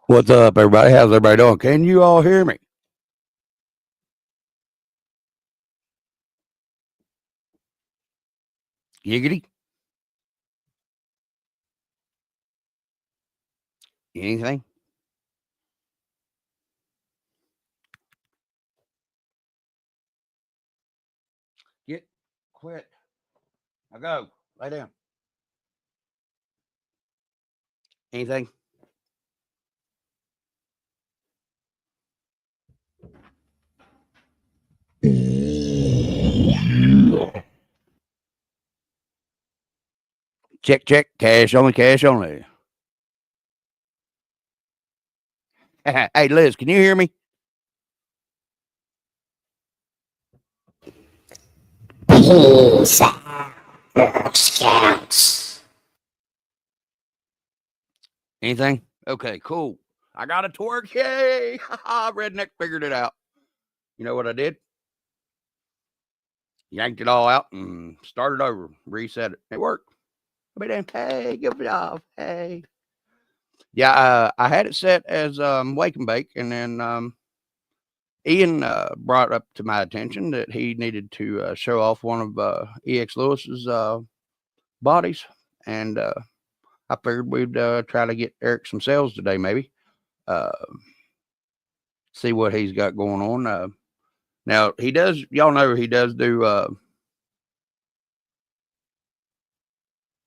What's up, everybody? How's everybody doing? Can you all hear me? Giggity? Anything? Get quit. Now go. Lay down. Anything? Check, check. Cash only, cash only. Hey, Liz, can you hear me? Peace out, Girl Scouts. Anything? Okay, cool. I got a twerk. Yay! Redneck figured it out. You know what I did? Yanked it all out and started over. Reset it. It worked. I'll be damn. Hey, good job. Hey. Yeah, I had it set as wake and bake, and then Ian brought up to my attention that he needed to show off one of EX Lewis's bodies, and I figured we'd try to get Eric some sales today, maybe. Uh, see what he's got going on. Now he does, y'all know he does do.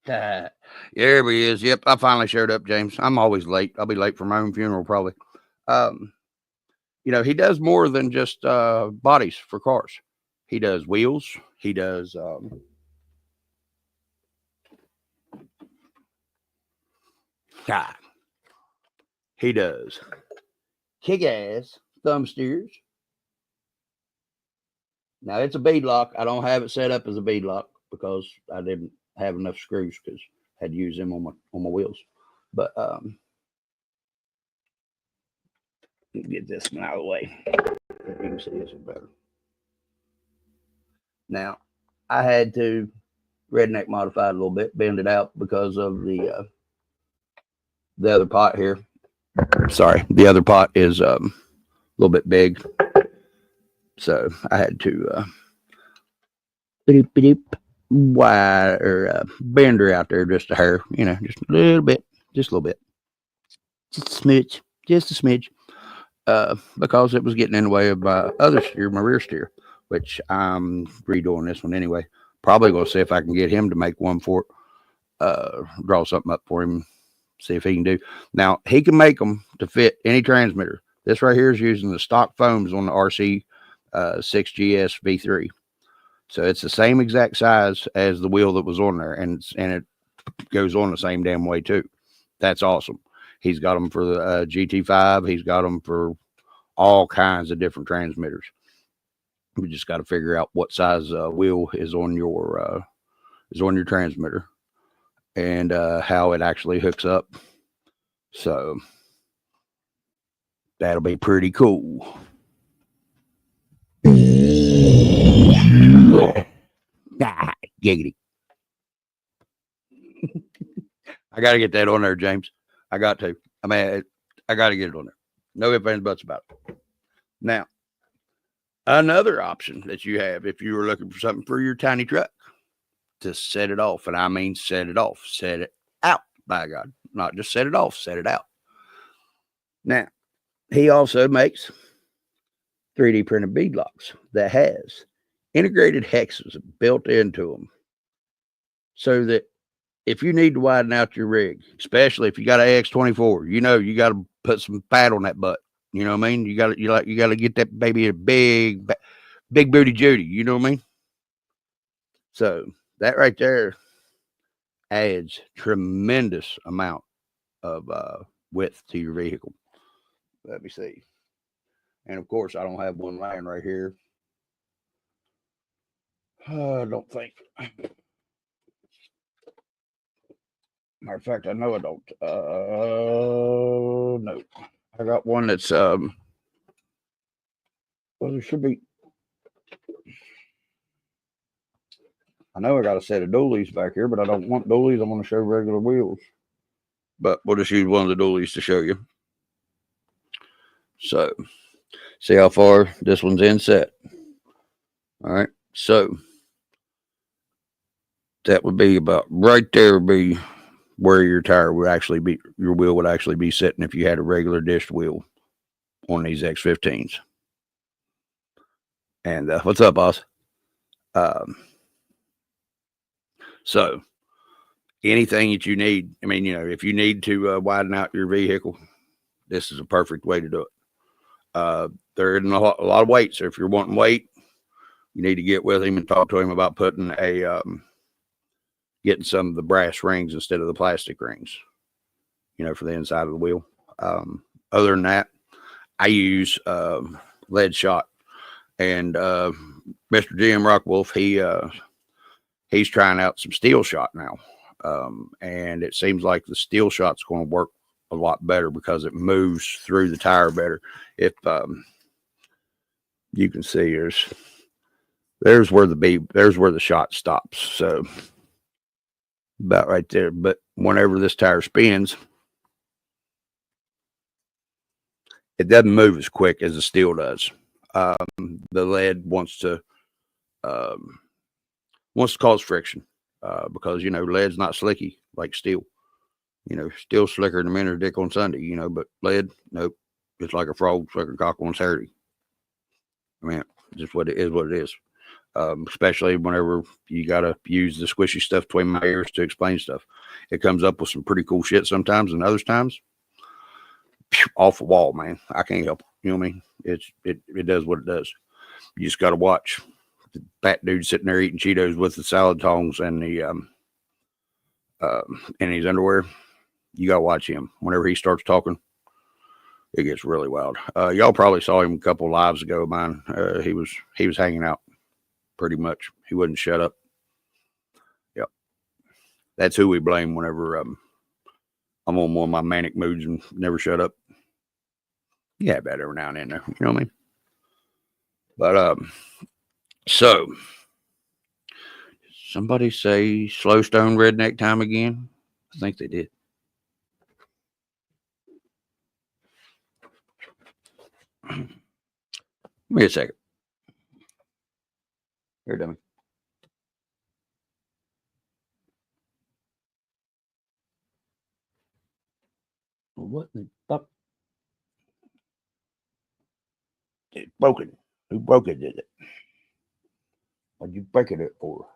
There he is. Yep, I finally showed up, James. I'm always late. I'll be late for my own funeral probably. You know, he does more than just bodies for cars. He does wheels. He does. He does kick ass thumb steers. Now it's a bead lock. I don't have it set up as a bead lock because I didn't have enough screws because I had to use them on my wheels. But get this one out of the way. You can see this better. Now I had to redneck modify it a little bit, bend it out because of the other pot here. Sorry, the other pot is a little bit big, so I had to wire bend her out there just a hair, you know, just a little bit, just a little bit, just a smidge, just a smidge, because it was getting in the way of my other steer, my rear steer, which I'm redoing this one anyway. Probably gonna see if I can get him to make one for it, draw something up for him, see if he can do. Now he can make them to fit any transmitter. This right here is using the stock foams on the RC 6GS V3. So it's the same exact size as the wheel that was on there, and it goes on the same damn way too. That's awesome. He's got them for the GT5. He's got them for all kinds of different transmitters. We just got to figure out what size wheel is on your transmitter and how it actually hooks up. So that'll be pretty cool. Giggity. I got to get that on there, James. I got to. I mean, I got to get it on there. No ifs, ands, buts about it. Now, another option that you have if you were looking for something for your tiny truck to set it off, and I mean set it off, set it out, by God. Not just set it off, set it out. Now, he also makes 3D printed bead locks that has integrated hexes built into them so that if you need to widen out your rig, especially if you got an AX24, you know you got to put some fat on that butt. You know what I mean? You got to get that baby a big booty Judy. You know what I mean? So that right there adds tremendous amount of width to your vehicle. Let me see. And of course, I don't have one laying right here. I don't think. Matter of fact, I know I don't. No, I got one that's well, there should be. I know I got a set of dualies back here, but I don't want dualies. I want to show regular wheels. But we'll just use one of the dualies to show you. So see how far this one's inset. All right. So that would be about right there would be where your tire would actually be, your wheel would actually be sitting if you had a regular dished wheel on these X15s. And what's up, boss? So anything that you need, I mean, if you need to widen out your vehicle, this is a perfect way to do it. There isn't a lot of weight. So if you're wanting weight, you need to get with him and talk to him about putting getting some of the brass rings instead of the plastic rings, for the inside of the wheel. Other than that, I use lead shot, and Mr. Jim Rockwolf, he's trying out some steel shot now, and it seems like the steel shot's going to work a lot better because it moves through the tire better. If you can see, there's where the shot stops, so about right there. But whenever this tire spins, it doesn't move as quick as the steel does. The lead wants to cause friction because lead's not slicky like steel. Steel slicker than a minute dick on Sunday. But lead, nope, it's like a frog sucking cock on Saturday. I mean, just what it is. What it is. Especially whenever you gotta use the squishy stuff between my ears to explain stuff. It comes up with some pretty cool shit sometimes, and other times, off the wall, man. I can't help it. You know what I mean? It does what it does. You just gotta watch the fat dude sitting there eating Cheetos with the salad tongs and the in his underwear. You gotta watch him. Whenever he starts talking, it gets really wild. Y'all probably saw him a couple lives ago of mine. He was hanging out pretty much. He wouldn't shut up. Yep. That's who we blame whenever I'm on one of my manic moods and never shut up. You have that every now and then there. You know what I mean? But so somebody say slow stone redneck time again? I think they did. Give me a second. Here, dummy. What the fuck? It's broken. Who broke it, did it? What'd you break it for?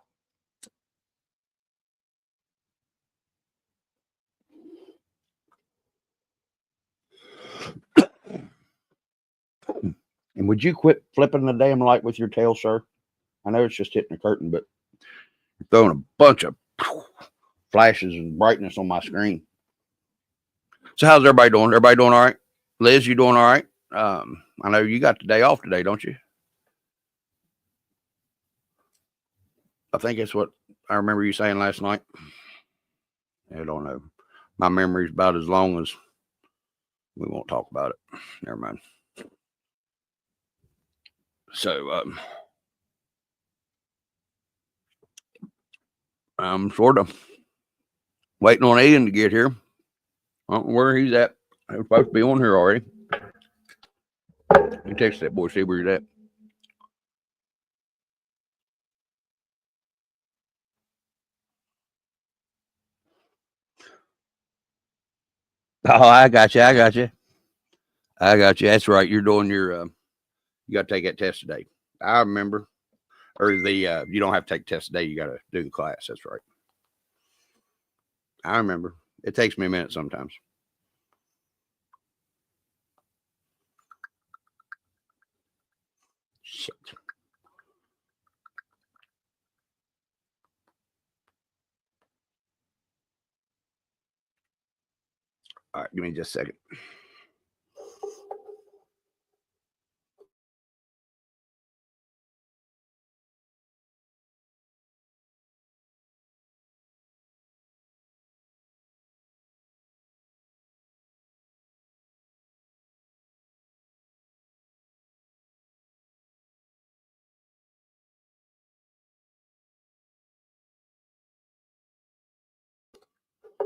And would you quit flipping the damn light with your tail, sir? I know it's just hitting the curtain, but you're throwing a bunch of flashes and brightness on my screen. So how's everybody doing? Everybody doing all right? Liz, you doing all right? I know you got the day off today, don't you? I think that's what I remember you saying last night. I don't know. My memory's about as long as we won't talk about it. Never mind. So I'm sort of waiting on Ian to get here. I don't know where he's at. He's supposed to be on here already. You text that boy, see where he's at. Oh, I got you. That's right. You're doing your you got to take that test today. I remember. Or the you don't have to take the test today. You got to do the class. That's right. I remember. It takes me a minute sometimes. Shit. All right, give me just a second.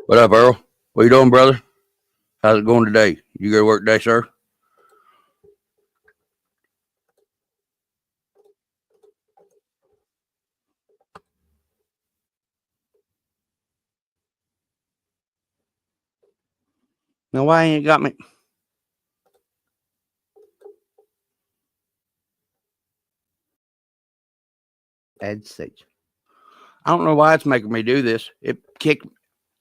What up, Earl? What you doing, brother? How's it going today? You go to work today, sir? Now, why ain't it got me? Add stage. I don't know why it's making me do this. It kicked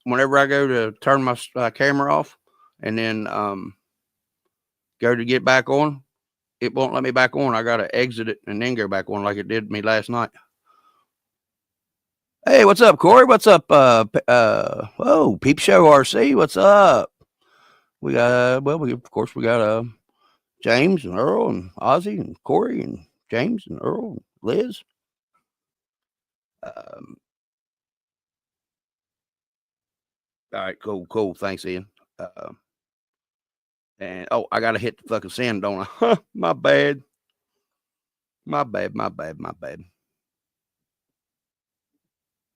whenever I go to turn my camera off and then go to get back on. It won't let me back on. I got to exit it and then go back on like it did me last night. Hey, what's up, Corey? What's up? Whoa, Peep Show RC. What's up? We got, of course, we got James and Earl and Ozzy and Corey and James and Earl and Liz. All right, cool. Thanks, Ian. And I gotta hit the fucking send, don't I? My bad.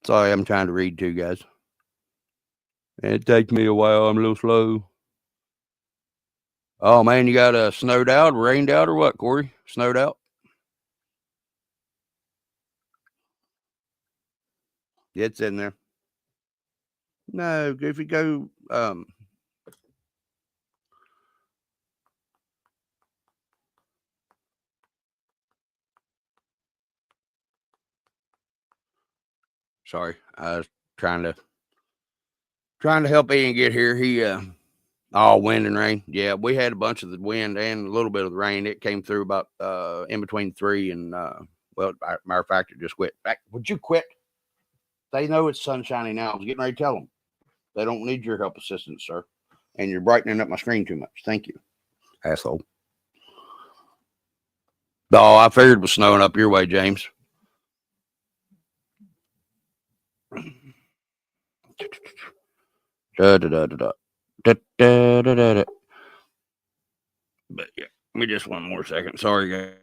Sorry, I'm trying to read too, guys. It takes me a while. I'm a little slow. Oh man, you got snowed out, rained out, or what, Corey? Snowed out? It's in there. No, if you go sorry, I was trying to help Ian get here. He all wind and rain. Yeah, we had a bunch of the wind and a little bit of the rain. It came through about in between 3 and well, matter of fact, it just quit. Would you quit? They know it's sunshiny now. I was getting ready to tell them. They don't need your help assistance, sir. And you're brightening up my screen too much. Thank you, asshole. Oh, I figured it was snowing up your way, James. But yeah, give me just one more second. Sorry, guys.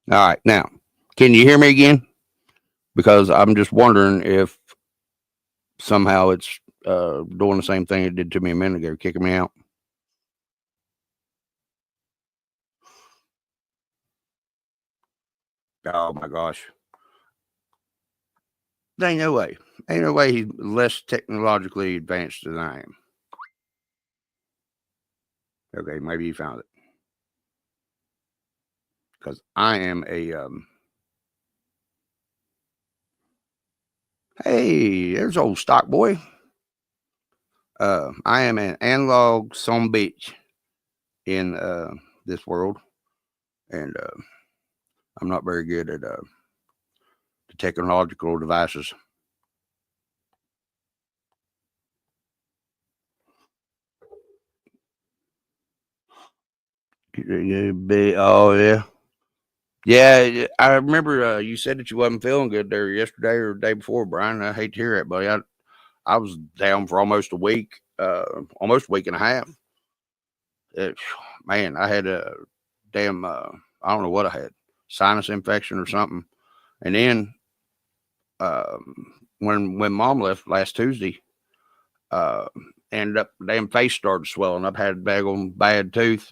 All right, now, can you hear me again? Because I'm just wondering if somehow it's doing the same thing it did to me a minute ago, kicking me out. Oh my gosh. There ain't no way. Ain't no way he's less technologically advanced than I am. Okay, maybe he found it. Because I am a hey, there's old stock boy. I am an analog son bitch in this world. And I'm not very good at the technological devices. Oh yeah. Yeah, I remember you said that you wasn't feeling good there yesterday or the day before, Brian. I hate to hear that, buddy. I was down for almost a week and a half. Man, I had a damn I don't know what I had, sinus infection or something. And then when Mom left last Tuesday, ended up damn face started swelling up, had a bad tooth.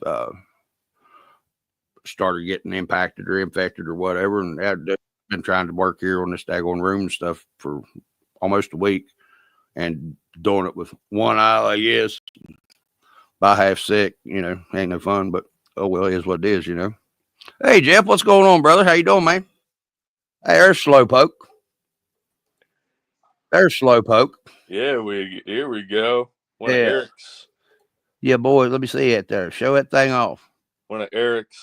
Started getting impacted or infected or whatever, and I'd been trying to work here on this daggone room and stuff for almost a week, and doing it with one eye, like yes, by half sick, ain't no fun, but oh well, it is what it is, Hey Jeff, what's going on, brother? How you doing, man? Hey, there's Slowpoke. Yeah, here we go. One of Eric's. Yeah, boy, let me see it there. Show that thing off. One of Eric's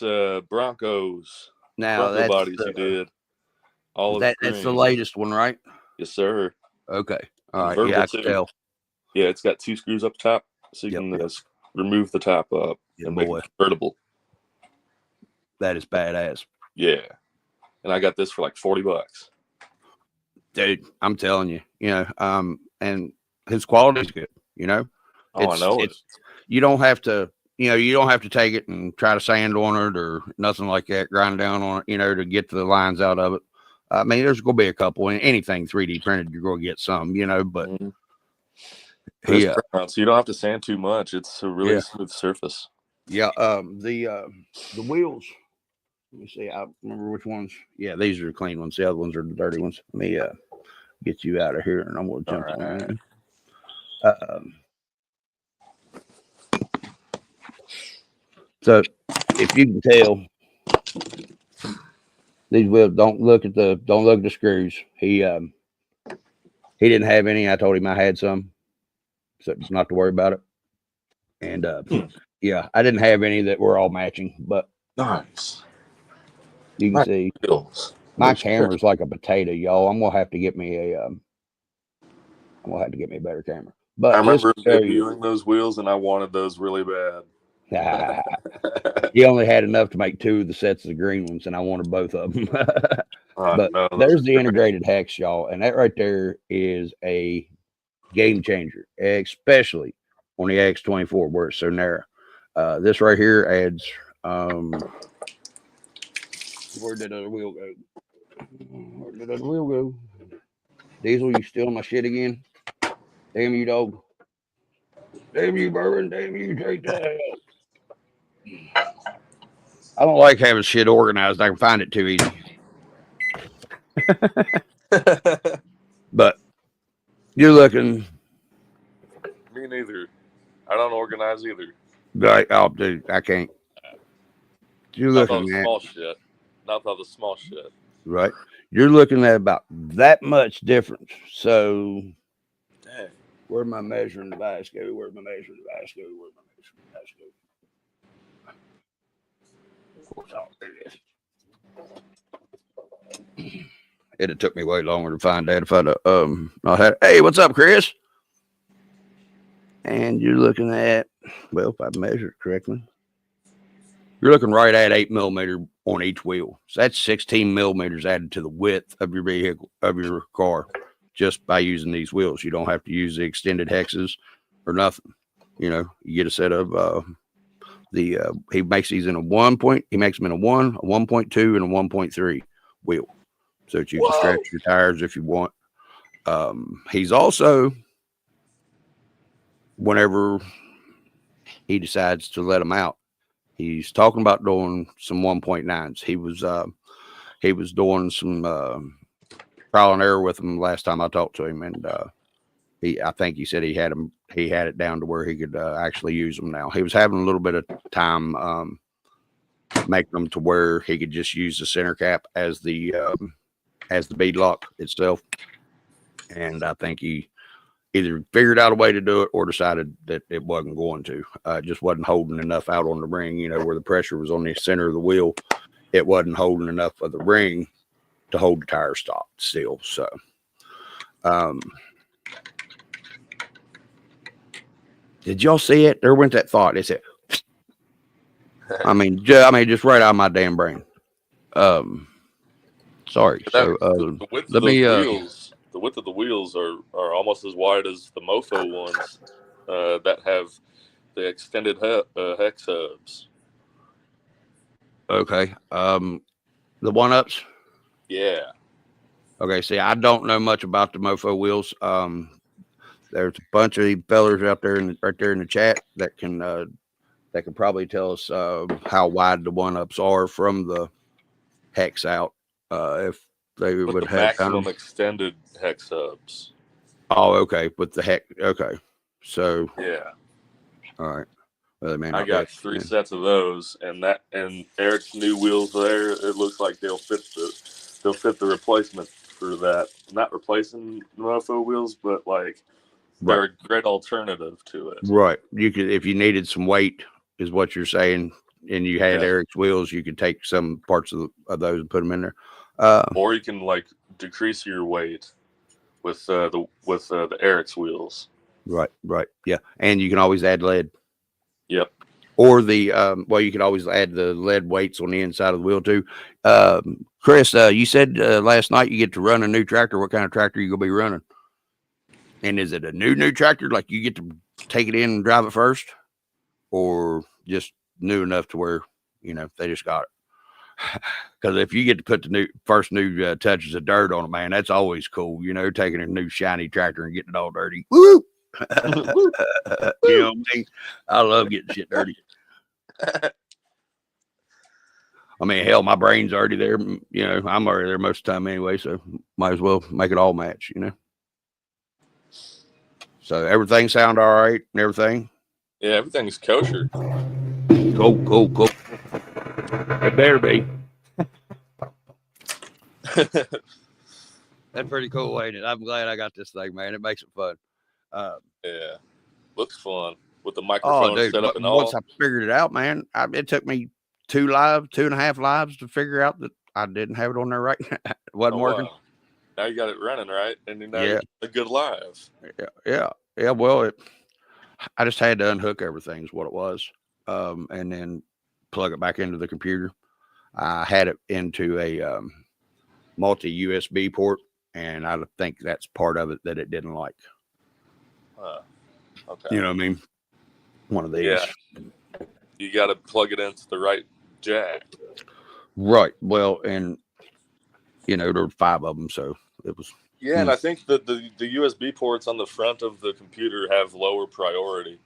Broncos. Now Bronco bodies he did. That's the latest one, right? Yes, sir. Okay. All right. Convertible Yeah, I can tell. Yeah, it's got 2 screws up top, so you can remove the top up and make it convertible. That is badass. Yeah. And I got this for like $40. Dude, I'm telling you, and his quality's good, I know it. You don't have to, you don't have to take it and try to sand on it or nothing like that, grind down on it, to get the lines out of it. I mean, there's going to be a couple, and anything 3D printed, you're going to get some, you know. But It's pronounced, so you don't have to sand too much. It's a really smooth surface. Yeah. The wheels. Let me see. I remember which ones. Yeah, these are the clean ones. The other ones are the dirty ones. Let me get you out of here, and I'm going to jump on. So, if you can tell, these wheels don't look at the screws. He didn't have any. I told him I had some, so not to worry about it. And yeah, I didn't have any that were all matching, but nice. You can see my camera's like a potato, y'all. I'm gonna have to get me a better camera. But I remember reviewing those wheels, and I wanted those really bad. He only had enough to make 2 of the sets of the green ones, and I wanted both of them. But no, there's the integrated hex, y'all, and that right there is a game changer, especially on the X24 where it's so narrow. This right here adds where did the other wheel go? Where did the other wheel go? Diesel, you stealing my shit again? Damn you, dog. Damn you, Bourbon. Damn you, take that. I don't like having shit organized. I can find it too easy. But you're looking. Me neither. I don't organize either. Right, oh, dude, I can't. You're looking at small shit. Not all the small shit. Right. You're looking at about that much difference. So, dang. Where'd my measuring device go? Where'd my measuring device go? Where'd my measuring device go? Of course, I'll do this. It'd have took me way longer to find that if I'd not had. Hey, what's up, Chris? And you're looking at, well, if I measured correctly, you're looking right at 8 millimeter on each wheel. So that's 16 millimeters added to the width of your vehicle, of your car, just by using these wheels. You don't have to use the extended hexes or nothing. You know, you get a set of he makes these in a 1 point. He makes them in a 1, a 1.2, and a 1.3 wheel, so that you can stretch your tires if you want. He's also, whenever he decides to let them out, he's talking about doing some 1.9s. He was doing some trial and error with them last time I talked to him, and I think he said he had it down to where he could actually use them now. He was having a little bit of time making them to where he could just use the center cap as the bead lock itself, and I think he either figured out a way to do it or decided that it wasn't going to. Just wasn't holding enough out on the ring, you know, where the pressure was on the center of the wheel. It wasn't holding enough of the ring to hold the tire stop still. So, did y'all see it? There went that thought. It said, I mean, just right out of my damn brain. Sorry. So, the width of wheels. The width of the wheels are almost as wide as the Mofo ones that have the extended hex hubs. Okay. The 1-ups? Yeah. Okay. See, I don't know much about the Mofo wheels. There's a bunch of fellers out there right there in the chat that can probably tell us how wide the 1-ups are from the hex out. If they would have maximum extended hex hubs. Oh, okay. With the hex. Okay. So yeah. All right. Well, man, I got 3 sets of those, and Eric's new wheels there. It looks like they'll fit the replacement for that. Not replacing the Mofo wheels, but like they're a great alternative to it. Right. You could, if you needed some weight, is what you're saying, and you had Eric's wheels, you could take some parts of those and put them in there. Or you can like decrease your weight with the Eric's wheels. Right. Yeah, and you can always add lead. Yep. Or the you could always add the lead weights on the inside of the wheel too. Chris, you said last night you get to run a new tractor. What kind of tractor are you gonna be running? And is it a new tractor? Like you get to take it in and drive it first, or just new enough to where they just got it? Because if you get to put the first new touches of dirt on it, man, that's always cool. You know, taking a new shiny tractor and getting it all dirty. Woo! You know what I mean? I love getting shit dirty. I mean, hell, my brain's already there. You know, I'm already there most of the time anyway, so might as well make it all match, you know. So everything sound all right and everything? Yeah, everything's kosher. Cool. It better be. That's pretty cool, ain't it? I'm glad I got this thing, man. It makes it fun. Yeah, looks fun with the microphone set up and all. Once I figured it out, man, it took me 2.5 lives to figure out that I didn't have it on there right. It wasn't working. Wow. Now you got it running right, and now you're a good live. Yeah. Well, I just had to unhook everything is what it was, and then plug it back into the computer. I had it into a multi USB port, and I think that's part of it that it didn't like. Okay. You know what I mean? One of these. Yeah. You got to plug it into the right jack. Right. Well, and you know, there were 5 of them, so it was. Yeah, and I think the USB ports on the front of the computer have lower priority.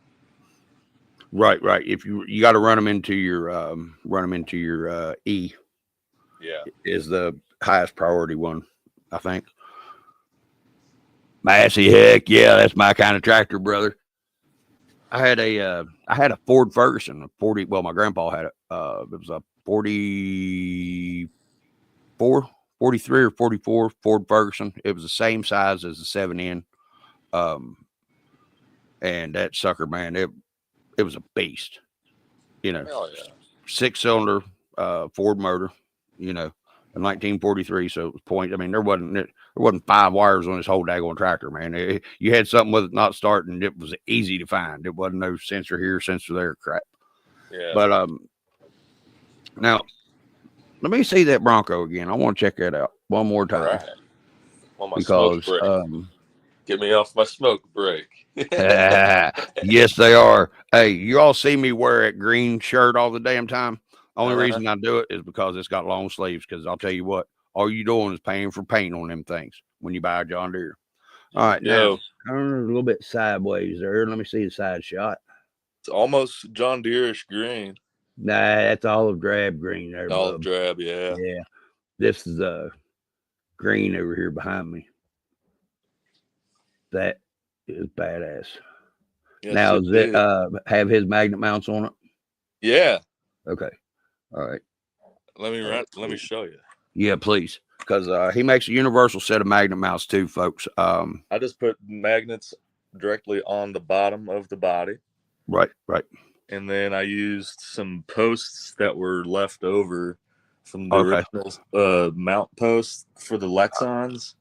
Right. If you got to run them into your E. Yeah. Is the highest priority one, I think. Massey, heck yeah, that's my kind of tractor, brother. I had a Ford Ferguson, a 40. Well, my grandpa had it. It was a 43 or 44 Ford Ferguson. It was the same size as the 7N. And that sucker, man, it was a beast. You know, Hell yeah. 6-cylinder Ford motor, you know, in 1943. So it was point. I mean, there wasn't 5 wires on this whole daggone tractor, man. You had something with it not starting. It was easy to find. It wasn't no sensor here, sensor there crap. Yeah. But now let me see that Bronco again. I want to check that out one more time. All right. On my Because smoke break. Get me off my smoke break. yes, they are. Hey, you all see me wear that green shirt all the damn time. Only reason I do it is because it's got long sleeves. Because I'll tell you what, all you doing is paying for paint on them things when you buy a John Deere. All right, now turn a little bit sideways there. Let me see the side shot. It's almost John Deere-ish green. Nah, that's olive drab green there. Olive bub. drab, yeah. Yeah, this is green over here behind me. That is badass. Yes, now, does it have his magnet mounts on it? Yeah. Okay. All right. Let me show you. Yeah, please. Because he makes a universal set of magnet mounts too, folks. I just put magnets directly on the bottom of the body. Right. And then I used some posts that were left over from the original mount posts for the Lexons.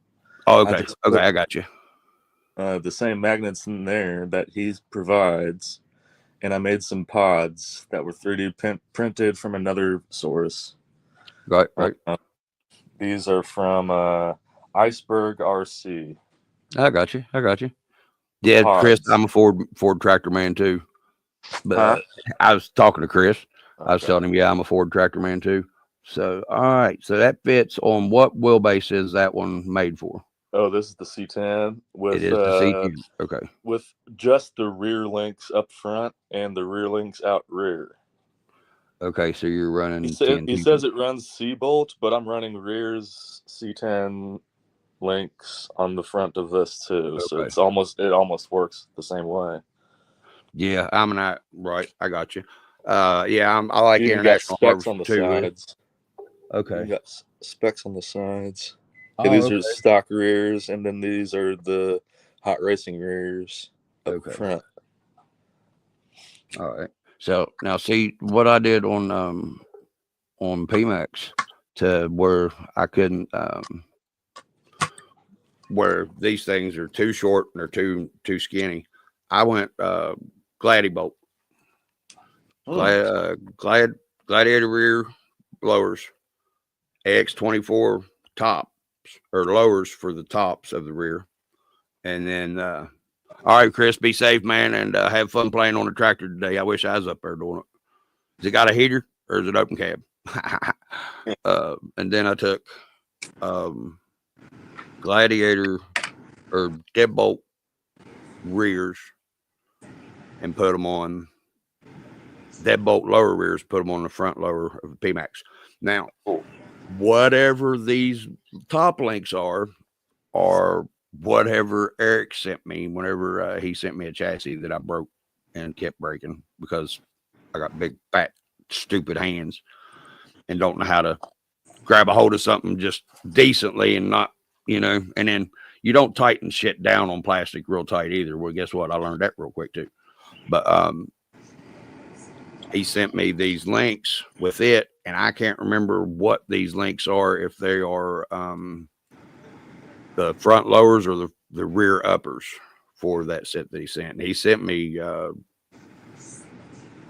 Oh, okay. I got you. The same magnets in there that he provides, and I made some pods that were 3D printed from another source. Right. These are from Iceberg RC. I got you. Yeah, pods. Chris, I'm a Ford tractor man too. But I was talking to Chris. Okay. I was telling him, yeah, I'm a Ford tractor man too. So, all right. So that fits on what wheelbase is that one made for? Oh, this is the C10 with the C10. Okay. With just the rear links up front and the rear links out rear. Okay, so you're running. He says it runs C-bolt, but I'm running rears C10 links on the front of this too. Okay. So it almost works the same way. Yeah, right. I got you. Yeah, I like international specs on the sides. Okay. You got specs on the sides. Oh, these are stock rears, and then these are the hot racing rears up front. All right. So now, see what I did on PMAX to where I couldn't, where these things are too short and they're too skinny. I went Gladibolt, Gladiator rear blowers, X24 tops or lowers for the tops of the rear, and then. All right, Chris, be safe, man, and have fun playing on the tractor today. I wish I was up there doing it. Has it got a heater or is it open cab? And then I took Gladiator or deadbolt rears and put them on deadbolt lower rears, put them on the front lower of the PMAX. Now, whatever these top links are whatever Eric sent me whenever he sent me a chassis that I broke and kept breaking because I got big, fat, stupid hands and don't know how to grab a hold of something just decently and not, and then you don't tighten shit down on plastic real tight either. Well, guess what? I learned that real quick too. But he sent me these links with it, and I can't remember what these links are, if they are the front lowers or the rear uppers for that set that he sent. And he sent me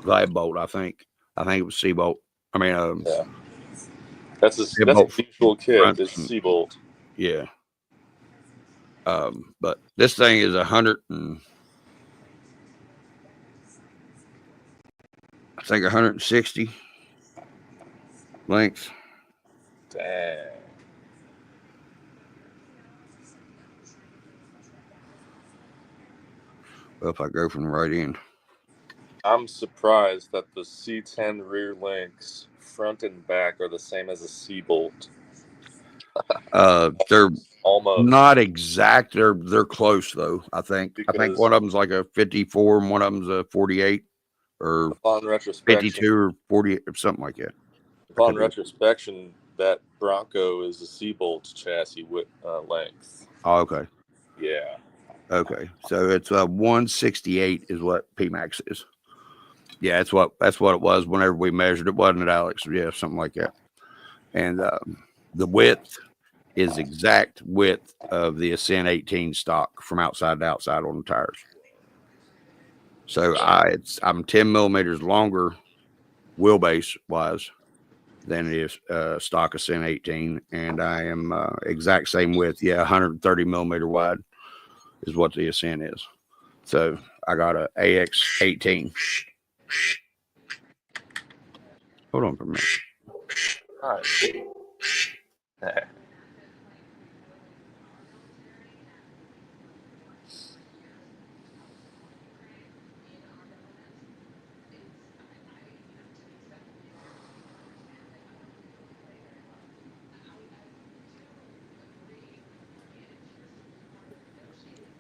glide bolt, I think it was C-bolt. I mean, yeah. That's a usual kit. It's C-bolt. Yeah. But this thing is 160 length. Dang. Well, if I go from the right end. I'm surprised that the C10 rear links, front and back, are the same as a C-bolt. They're almost not exact. They're close though. I think one of them's like a 54 and one of them's a 48 or upon retrospection, 52 or 40 or something like that. Upon retrospection, that Bronco is a C-bolt chassis with length. Oh, okay. Yeah. Okay. So it's 168 is what PMAX is. Yeah, that's what it was whenever we measured it, wasn't it, Alex? Yeah, something like that. And the width is exact width of the Ascent 18 stock from outside to outside on the tires. So I'm 10 millimeters longer wheelbase wise than it is stock Ascent 18, and I am exact same width. Yeah, 130 millimeter wide is what the Ascent is. So I got a AX 18. Hold on for a minute. All right.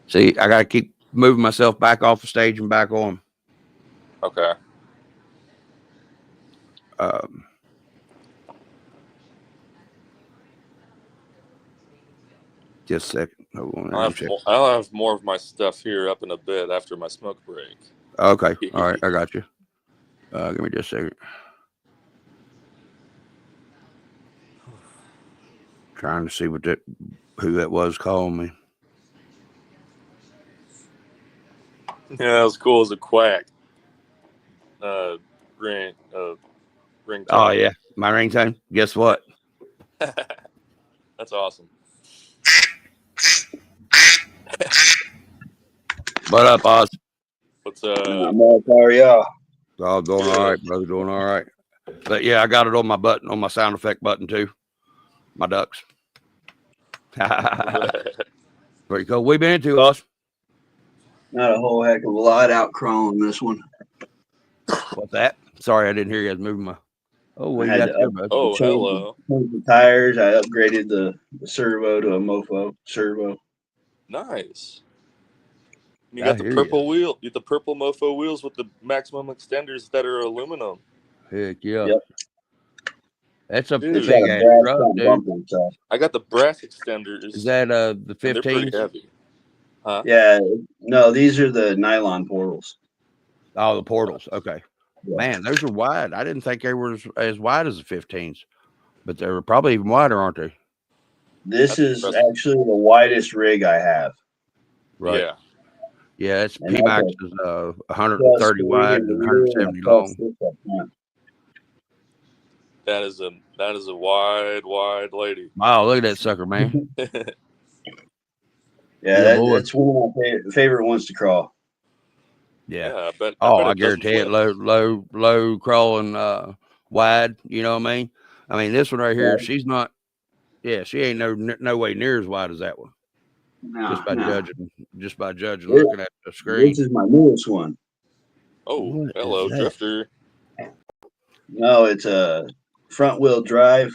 See, I got to keep moving myself back off the stage and back on. Okay. Just a second. Hold on. I'll have more of my stuff here up in a bit after my smoke break. Okay. All right. I got you. Give me just a second. Trying to see who that was calling me. Yeah, it was cool as a quack. Ringtone. Oh yeah, my ringtone. Guess what? That's awesome. What up, Oz? What's How are y'all? All doing all right, brother. Doing all right. But yeah, I got it on my button, on my sound effect button too. My ducks. Pretty cool. We been into, Oz? Not a whole heck of a lot out crawling this one. What's that? Sorry, I didn't hear you. I was moving my. Oh, what you got there, bud? Oh, hello. The tires. I upgraded the servo to a mofo servo. Nice. You got the purple wheel. You got the purple mofo wheels with the maximum extenders that are aluminum. Heck yeah. Yep. That's a Dude, big ass truck, dude. Bumper, so. I got the brass extenders. Is that the 15? They're pretty heavy. Huh? Yeah. No, these are the nylon portals. Oh, the portals. Okay. Yeah. Man, those are wide. I didn't think they were as wide as the 15s, but they were probably even wider, aren't they? This is actually the widest rig I have. Right. Yeah. Yeah, it's PMAX is 130 wide and 170 long. That is a wide lady. Wow, look at that sucker, man. Yeah, that's one of my favorite ones to crawl. Yeah. I bet I guarantee it. Low crawling wide, you know what I mean? I mean, this one right here, Right. she's not. Yeah, she ain't no way near as wide as that one. No, Just by no. judging, This, looking at the screen. this is my newest one. Oh, What hello, is that? drifter. No, it's a front wheel drive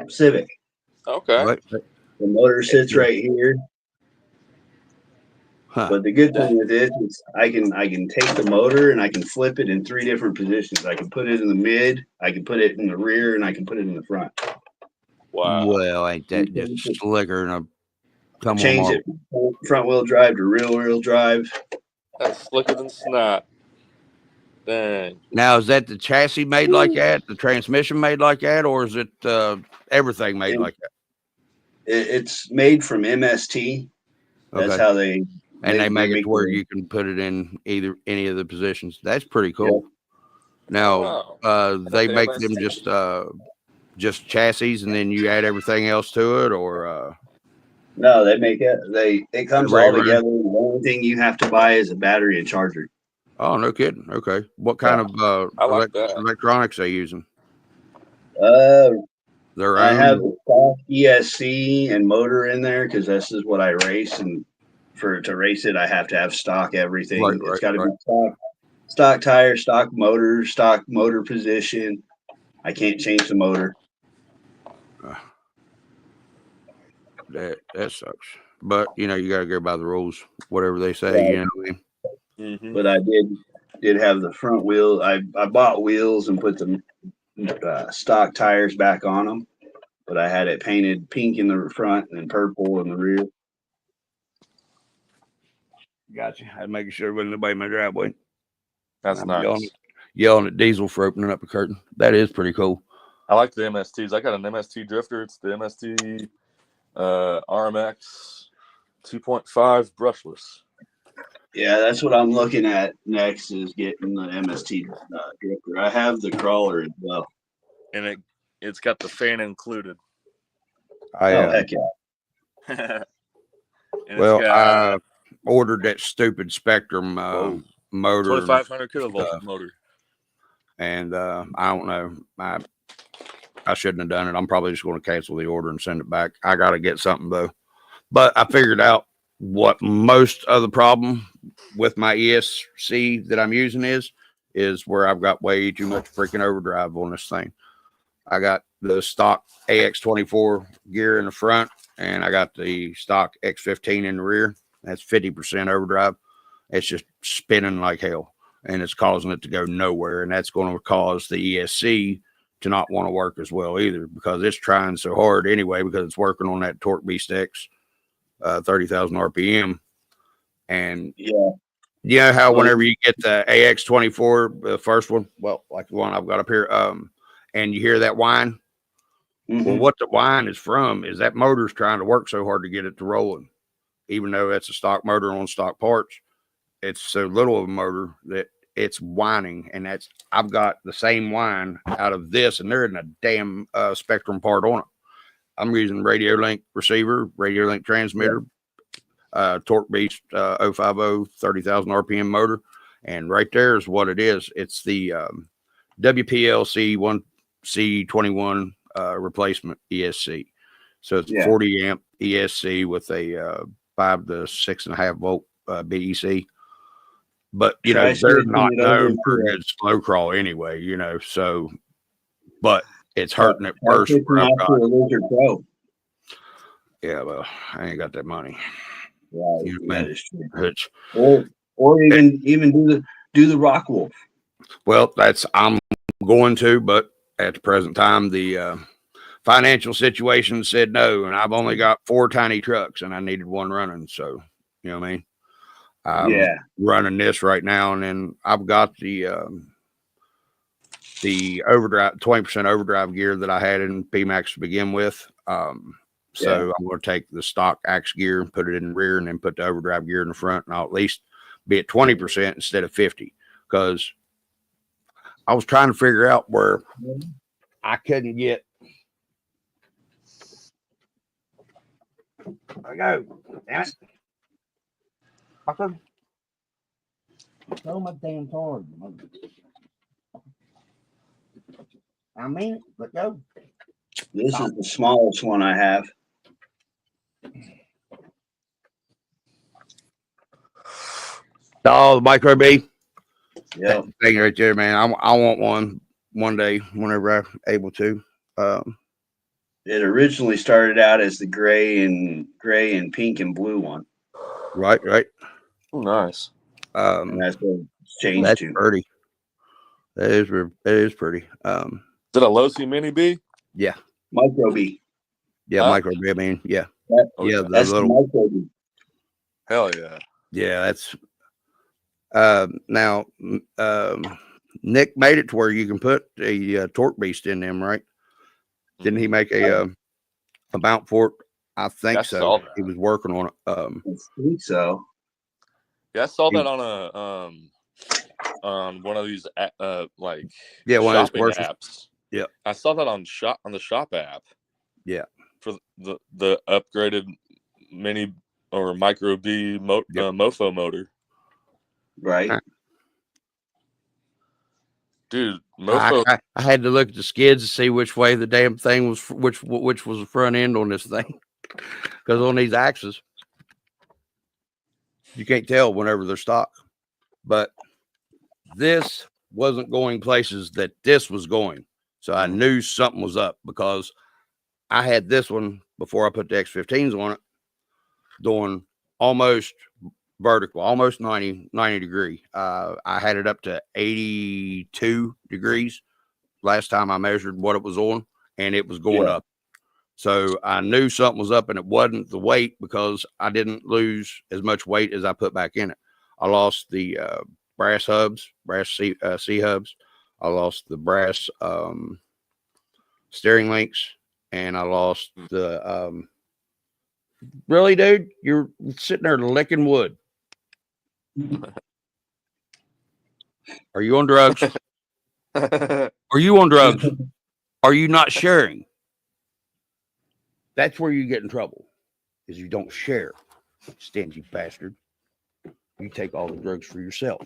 Civic. Okay. What? The motor sits right here. Huh. But the good thing with this is I can take the motor and I can flip it in 3 different positions. I can put it in the mid, I can put it in the rear, and I can put it in the front. Wow. Well, ain't that just slicker than a come on Change marble? it from front wheel drive to rear wheel drive. That's slicker than snot. Dang. Now, is that the chassis made like that, the transmission made like that, or is it everything made like that? It's made from MST. That's Okay. how they And they make it to where the- you can put it in any of the positions. That's pretty cool. Yep. Now, Wow. they make them just chassis, and then you add everything else to it, or No, they make it. It comes ready all to run? together. The only thing you have to buy is a battery and charger. Oh, no kidding. Okay, what kind of I like that. electronics they using? Uh, Their I own? have the stock ESC and motor in there because this is what I race, and to race it, I have to have stock everything. Right, It's got to right. be stock tire, stock motor position. I can't change the motor. That sucks. But you got to go by the rules, whatever they say. Right. You know what I mean? Mm-hmm. But I did have the front wheel. I bought wheels and put the stock tires back on them, but I had it painted pink in the front and purple in the rear. Gotcha. I'm making sure there wasn't nobody in my driveway. That's I'm nice. yelling at Diesel for opening up a curtain. That is pretty cool. I like the MSTs. I got an MST drifter. It's the MST RMX 2.5 brushless. Yeah, that's what I'm looking at next is getting the MST drifter. I have the crawler as well. And it's got the fan included. Heck yeah. And Well, it's got, I ordered that stupid Spectrum motor. 2,500 kilovolt motor. And I don't know. I shouldn't have done it. I'm probably just going to cancel the order and send it back. I got to get something though. But I figured out what most of the problem with my ESC that I'm using is where I've got way too much freaking overdrive on this thing. I got the stock AX24 gear in the front, and I got the stock X15 in the rear. That's 50% overdrive. It's just spinning like hell, and it's causing it to go nowhere. And that's going to cause the ESC to not want to work as well either, because it's trying so hard anyway, because it's working on that Torque Beast X 30,000 RPM. And yeah, you know how whenever you get the AX24, the first one, well, like the one I've got up here, and you hear that whine, well, what the whine is from is that motor's trying to work so hard to get it to rolling, even though it's a stock motor on stock parts. It's so little of a motor that it's whining, and I've got the same whine out of this, and there isn't a damn Spectrum part on it. I'm using Radio Link receiver, Radio Link transmitter, Torque Beast 050 30,000 RPM motor, and right there is what it is. It's the WPLC 1C21 replacement ESC. So it's a 40 amp ESC with a 5 to 6.5 volt BEC. But they're not known for good slow crawl anyway, so but it's hurting at first where I've got. Yeah, well, I ain't got that money. Right, That is true. Or even do the Rock Wolf. Well, I'm going to, but at the present time, the financial situation said no, and I've only got 4 tiny trucks, and I needed one running. So, you know what I mean? I'm running this right now, and then I've got the overdrive, 20% overdrive gear that I had in PMAX to begin with. So I'm going to take the stock axe gear and put it in the rear, and then put the overdrive gear in the front, and I'll at least be at 20% instead of 50, because I was trying to figure out where I couldn't get. There we go. Damn it. Fucker. Throw my damn card. I mean it, but go. This is the smallest one I have. Oh, the micro B. Yep. That thing right there, man. I want one day whenever I'm able to. It originally started out as the gray and pink and blue one, Right. Oh, nice. and that's what it's changed That's to. pretty. That is pretty. Is it a low C mini B? Yeah, Micro B. micro B. I mean, yeah, That, yeah. The that's the little, micro B. Hell yeah. yeah. That's now. Nick made it to where you can put a torque beast in them, right? Didn't he make a mount for it? I think I so. saw that. He was working on it. I think so. Yeah, I saw that on one of these like one of those shopping commercials. apps. Yeah, I saw that on the shop app. Yeah, for the upgraded mini or micro B mofo motor. Right. Dude, mofo. I had to look at the skids to see which way the damn thing was, which was the front end on this thing, because on these axes you can't tell whenever they're stock. But this wasn't going places that this was going, so I knew something was up, because I had this one before I put the X15s on it, doing almost vertical, almost 90 degree. I had it up to 82 degrees last time I measured what it was on, and it was going up. So I knew something was up, and it wasn't the weight, because I didn't lose as much weight as I put back in it. I lost the brass hubs, brass C hubs. I lost the brass steering links, and I lost the really, dude, you're sitting there licking wood. Are you on drugs? Are you on drugs? Are you not sharing? That's where you get in trouble, is you don't share. Stingy bastard. You take all the drugs for yourself.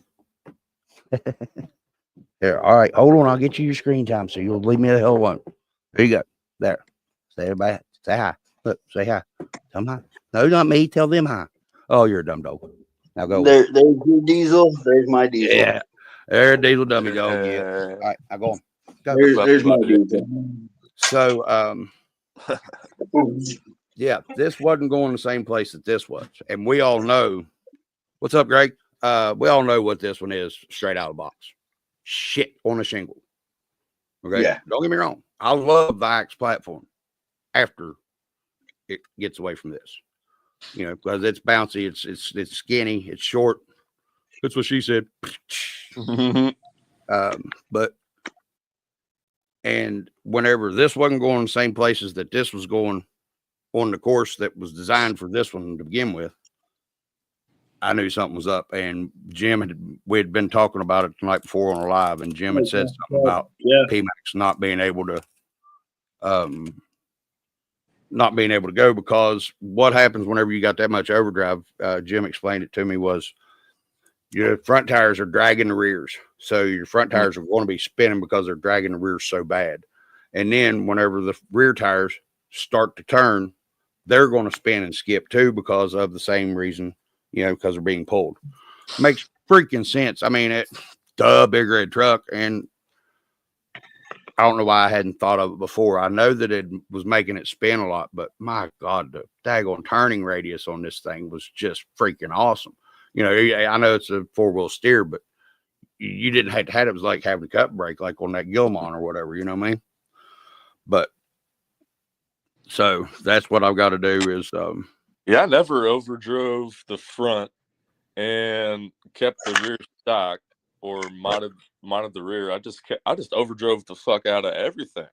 There. All right. Hold on. I'll get you your screen time, so you'll leave me the hell alone. There you go. There. Say everybody. Say hi. Look. Say hi. Tell them hi. No, not me. Tell them hi. Oh, you're a dumb dog. Now go. There's your diesel. There's my diesel. Yeah. There, diesel dummy dog. Yeah. All right. I go on. Go. There's my diesel. So, yeah, this wasn't going the same place that this was, and we all know. What's up, Greg? We all know what this one is straight out of the box. Shit on a shingle. Okay. Yeah. Don't get me wrong. I love the Axe platform after it gets away from this, because it's bouncy, it's skinny, it's short. That's what she said. But and whenever this wasn't going the same places that this was going on the course that was designed for this one to begin with, I knew something was up. And we had been talking about it the night before on a live, and Jim had said something about PMAX not being able to go, because what happens whenever you got that much overdrive, Jim explained it to me, was your front tires are dragging the rears. So your front tires are going to be spinning because they're dragging the rears so bad. And then whenever the rear tires start to turn, they're going to spin and skip too, because of the same reason, because they're being pulled. Makes freaking sense. I mean, big red truck. And I don't know why I hadn't thought of it before. I know that it was making it spin a lot, but my God, the daggone turning radius on this thing was just freaking awesome. I know it's a 4-wheel steer, but you didn't have to have it. It was like having a cut brake, like on that Gilmon or whatever, you know what I mean? But so that's what I've got to do is, yeah, I never overdrove the front and kept the rear stock or modded the rear. I just overdrove the fuck out of everything.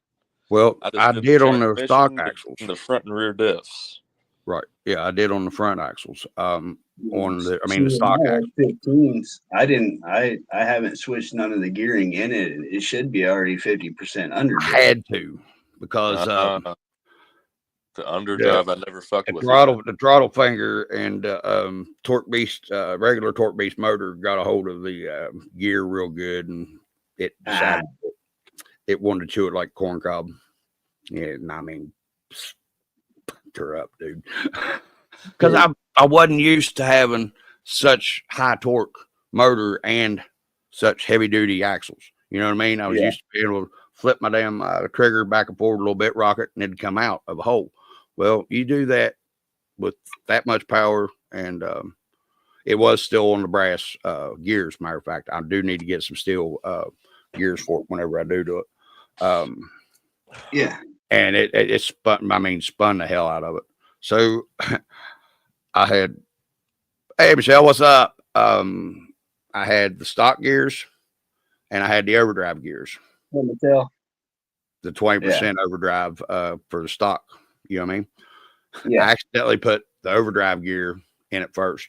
Well, I did on the stock axles, the front and rear diffs. Right. Yeah, I did on the front axles. The stock axles. 15s. I haven't switched none of the gearing in it. It should be already 50% under. I had to, because the underdrive I never fucked with. The throttle finger and torque beast, regular torque beast motor got a hold of the gear real good, and it decided it wanted to chew it like corn cob. Yeah, and I mean, her up, dude. Because I wasn't used to having such high torque motor and such heavy duty axles. You know what I mean? I was used to being able to flip my damn trigger back and forward a little bit, rock it, and it'd come out of a hole. Well, you do that with that much power, and it was still on the brass gears. Matter of fact, I do need to get some steel gears for it whenever I do it. And it spun. I mean, spun the hell out of it. So I had, hey Michelle, what's up? I had the stock gears, and I had the overdrive gears. Michelle. The 20% overdrive for the stock. You know what I mean? Yeah. I accidentally put the overdrive gear in it first.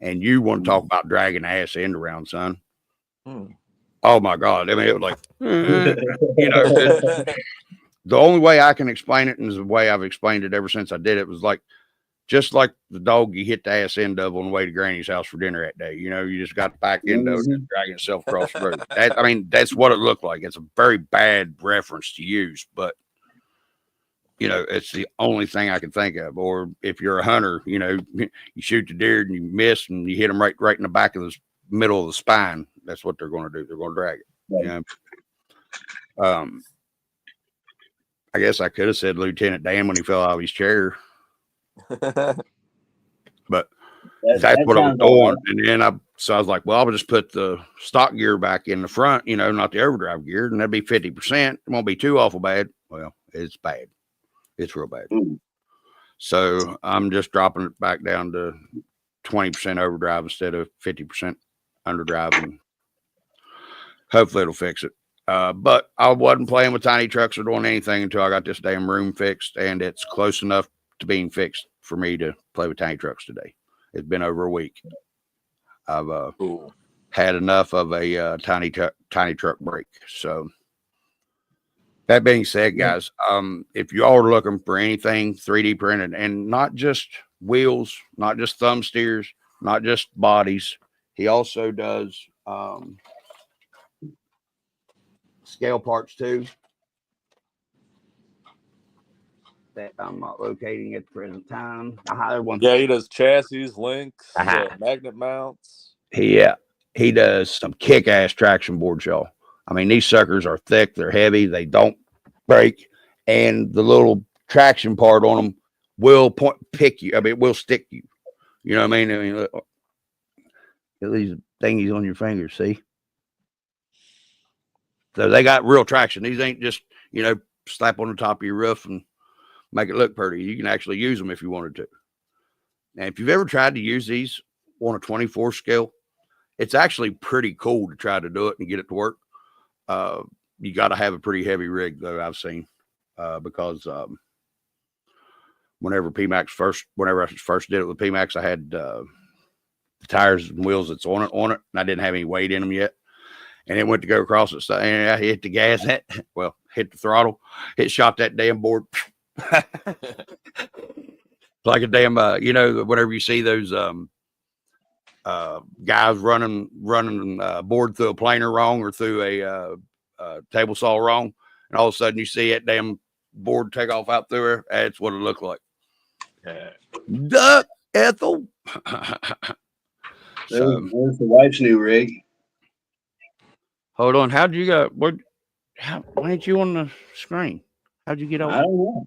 And you want to talk about dragging the ass end around, son. Oh my God. I mean, it was like, you know, the only way I can explain it, and is the way I've explained it ever since I did it, was like, just like the dog you hit the ass end of on the way to Granny's house for dinner that day. You know, you just got the back end of it and dragging itself across the road. I mean, that's what it looked like. It's a very bad reference to use, but you know, it's the only thing I can think of. Or if you're a hunter, you know, you shoot the deer and you miss and you hit them right in the back of the middle of the spine. That's what they're going to do. They're going to drag it. You know? I guess I could have said Lieutenant Dan when he fell out of his chair. But that's what I was doing. And then I was like, well, I'll just put the stock gear back in the front, you know, not the overdrive gear, and that'd be 50%. It won't be too awful bad. Well, it's bad. It's real bad. So I'm just dropping it back down to 20% overdrive instead of 50% underdrive, and hopefully it'll fix it. But I wasn't playing with tiny trucks or doing anything until I got this damn room fixed, and it's close enough to being fixed for me to play with tiny trucks today. It's been over a week. I've had enough of a tiny truck break. So that being said, guys, if you all are looking for anything 3D printed, and not just wheels, not just thumb steers, not just bodies, he also does scale parts too. That I'm not locating at the present time. Yeah, he does chassis, links, magnet mounts. He does some kick-ass traction boards, y'all. I mean, these suckers are thick, they're heavy, they don't break, and the little traction part on them will pick you. I mean, it will stick you. You know what I mean? Look, at these thingies on your fingers, see? So they got real traction. These ain't just, you know, slap on the top of your roof and make it look pretty. You can actually use them if you wanted to. Now, if you've ever tried to use these on a 24 scale, it's actually pretty cool to try to do it and get it to work. You got to have a pretty heavy rig, though, I've seen, because whenever I first did it with PMAX, I had the tires and wheels that's on it, and I didn't have any weight in them yet. And it went to go across it, and I hit the gas, hit the throttle, it shot that damn board. Like a damn, you know, whenever you see those guys running board through a planer wrong or through a table saw wrong, and all of a sudden you see that damn board take off out through her. That's what it looked like. Duck, Ethel. So, there's the wife's new rig. Hold on. How'd you go? Why ain't you on the screen? How'd you get over? I don't know.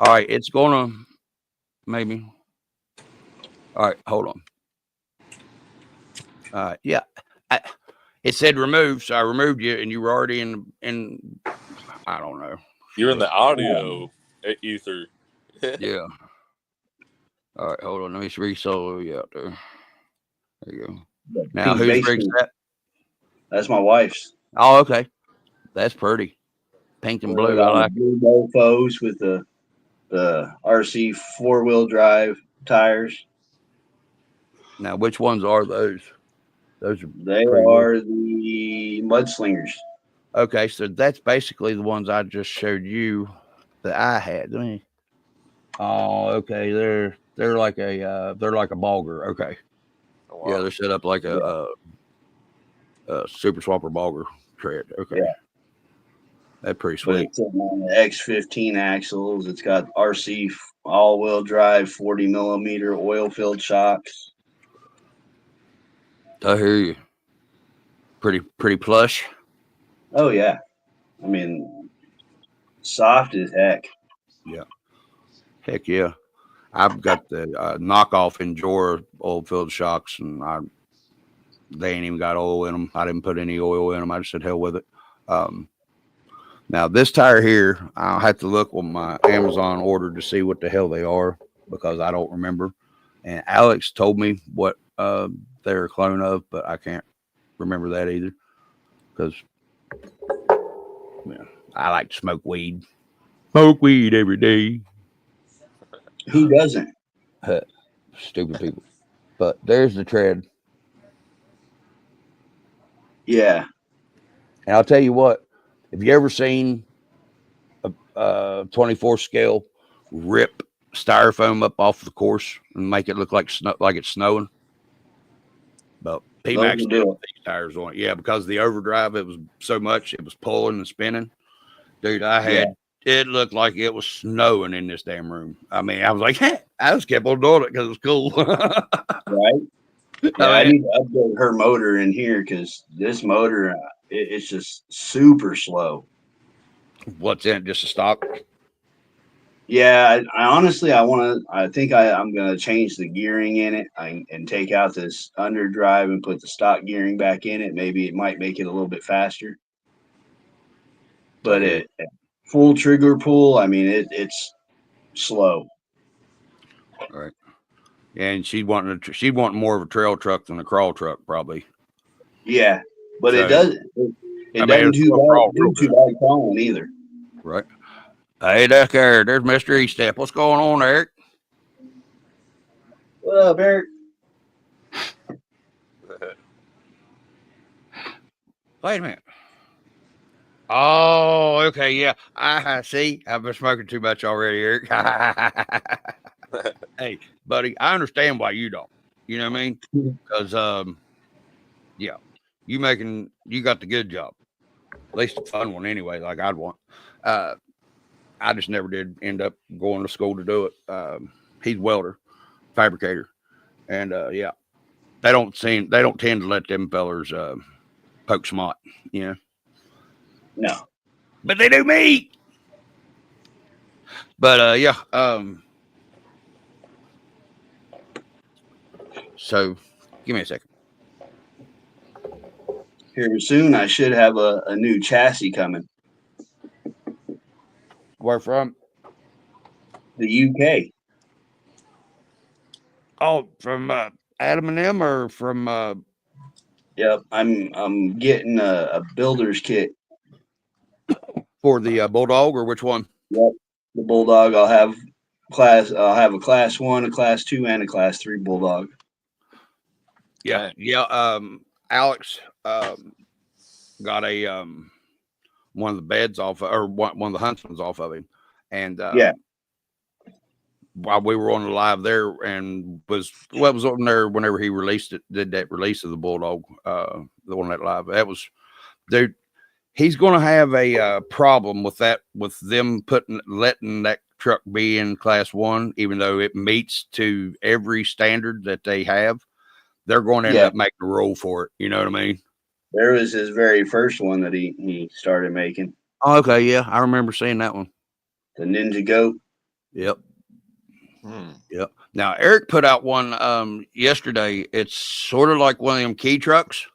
All right, it's gonna maybe. All right, hold on. Yeah, it said remove, so I removed you, and you were already in. I don't know. You're in the audio ether. Yeah. All right, hold on. Let me re-solo you out there. There you go. Now, whose rig's that? That's my wife's. Oh, okay. That's pretty. Pink and blue. I like blue Mofos with the RC 4-wheel drive tires. Now, which ones are those? They are the Mudslingers. Okay, so that's basically the ones I just showed you that I had. Oh, okay. They're like a Balger. Okay. Oh, wow. Yeah, they're set up like a Super Swapper Balger tread. Okay. That's pretty but sweet. it's on the X15 axles. It's got RC all-wheel drive 40 millimeter oil-filled shocks. I hear you. Pretty plush. Oh yeah, I mean, soft as heck. Yeah. Heck yeah. I've got the knockoff Endure oil-filled shocks, and they ain't even got oil in them. I didn't put any oil in them. I just said hell with it. Now this tire here, I'll have to look on my Amazon order to see what the hell they are because I don't remember. And Alex told me what they're a clone of, but I can't remember that either because I like to smoke weed. Smoke weed every day. Who doesn't? Stupid people. But there's the tread. Yeah. And I'll tell you what, have you ever seen a 24 scale rip styrofoam up off the course and make it look like it's snowing? But Those P-Max will did do with these tires on it. Yeah, because the overdrive, it was so much, it was pulling and spinning. Dude, it looked like it was snowing in this damn room. I mean, I was like, hey, I just kept on doing it because it was cool. Right? Yeah, I need to update her motor in here because this motor, it's just super slow. What's in it? Just a stock? Yeah, I honestly, I think I'm going to change the gearing in it and take out this underdrive and put the stock gearing back in it. Maybe it might make it a little bit faster. But it full trigger pull, I mean, it's slow. All right. And she'd want more of a trail truck than a crawl truck, probably. Yeah, but So, it doesn't do too bad crawling either. Right. Hey, there's Mr. E-Step. What's going on, Eric? What up, Eric? Wait a minute. Oh, okay, yeah. I see. I've been smoking too much already, Eric. Hey, buddy, I understand why you don't. You know what I mean? Because yeah, you got the good job. At least a fun one anyway, like I'd want. I just never did end up going to school to do it. He's welder, fabricator, and yeah, they don't tend to let them fellers poke smut, you know. No. But they do me. But yeah, so give me a second. Here soon, I should have a new chassis coming. Where from? The UK. Oh, from Adam and them, or from Yep, I'm getting a builder's kit. for the Bulldog, or which one? Yep, the Bulldog. I'll have a class 1, a class 2, and a class 3 Bulldog. Yeah, yeah. Alex got a one of the beds off, or one of the huntsman's off of him, and Yeah. While we were on the live there, and was on there whenever he did that release of the Bulldog, the one that live. That was, dude. He's going to have a problem with that, with them letting that truck be in class 1, even though it meets to every standard that they have. They're going to end up making a rule for it. You know what I mean? There was his very first one that he started making. Oh, okay, yeah, I remember seeing that one. The Ninja Goat. Yep. Yep. Now Eric put out one yesterday. It's sort of like one of them key trucks.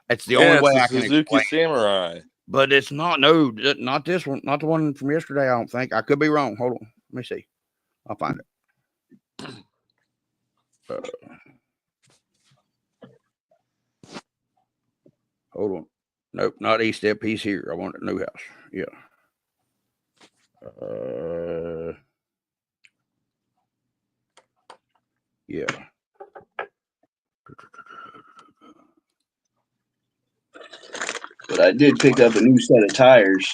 It's the only way I can Suzuki explain Samurai. But it's not. No, not this one. Not the one from yesterday. I don't think. I could be wrong. Hold on. Let me see. I'll find it. Hold on. Nope, not E-Step. He's here. I want a new house. Yeah. Yeah. But I did pick up a new set of tires.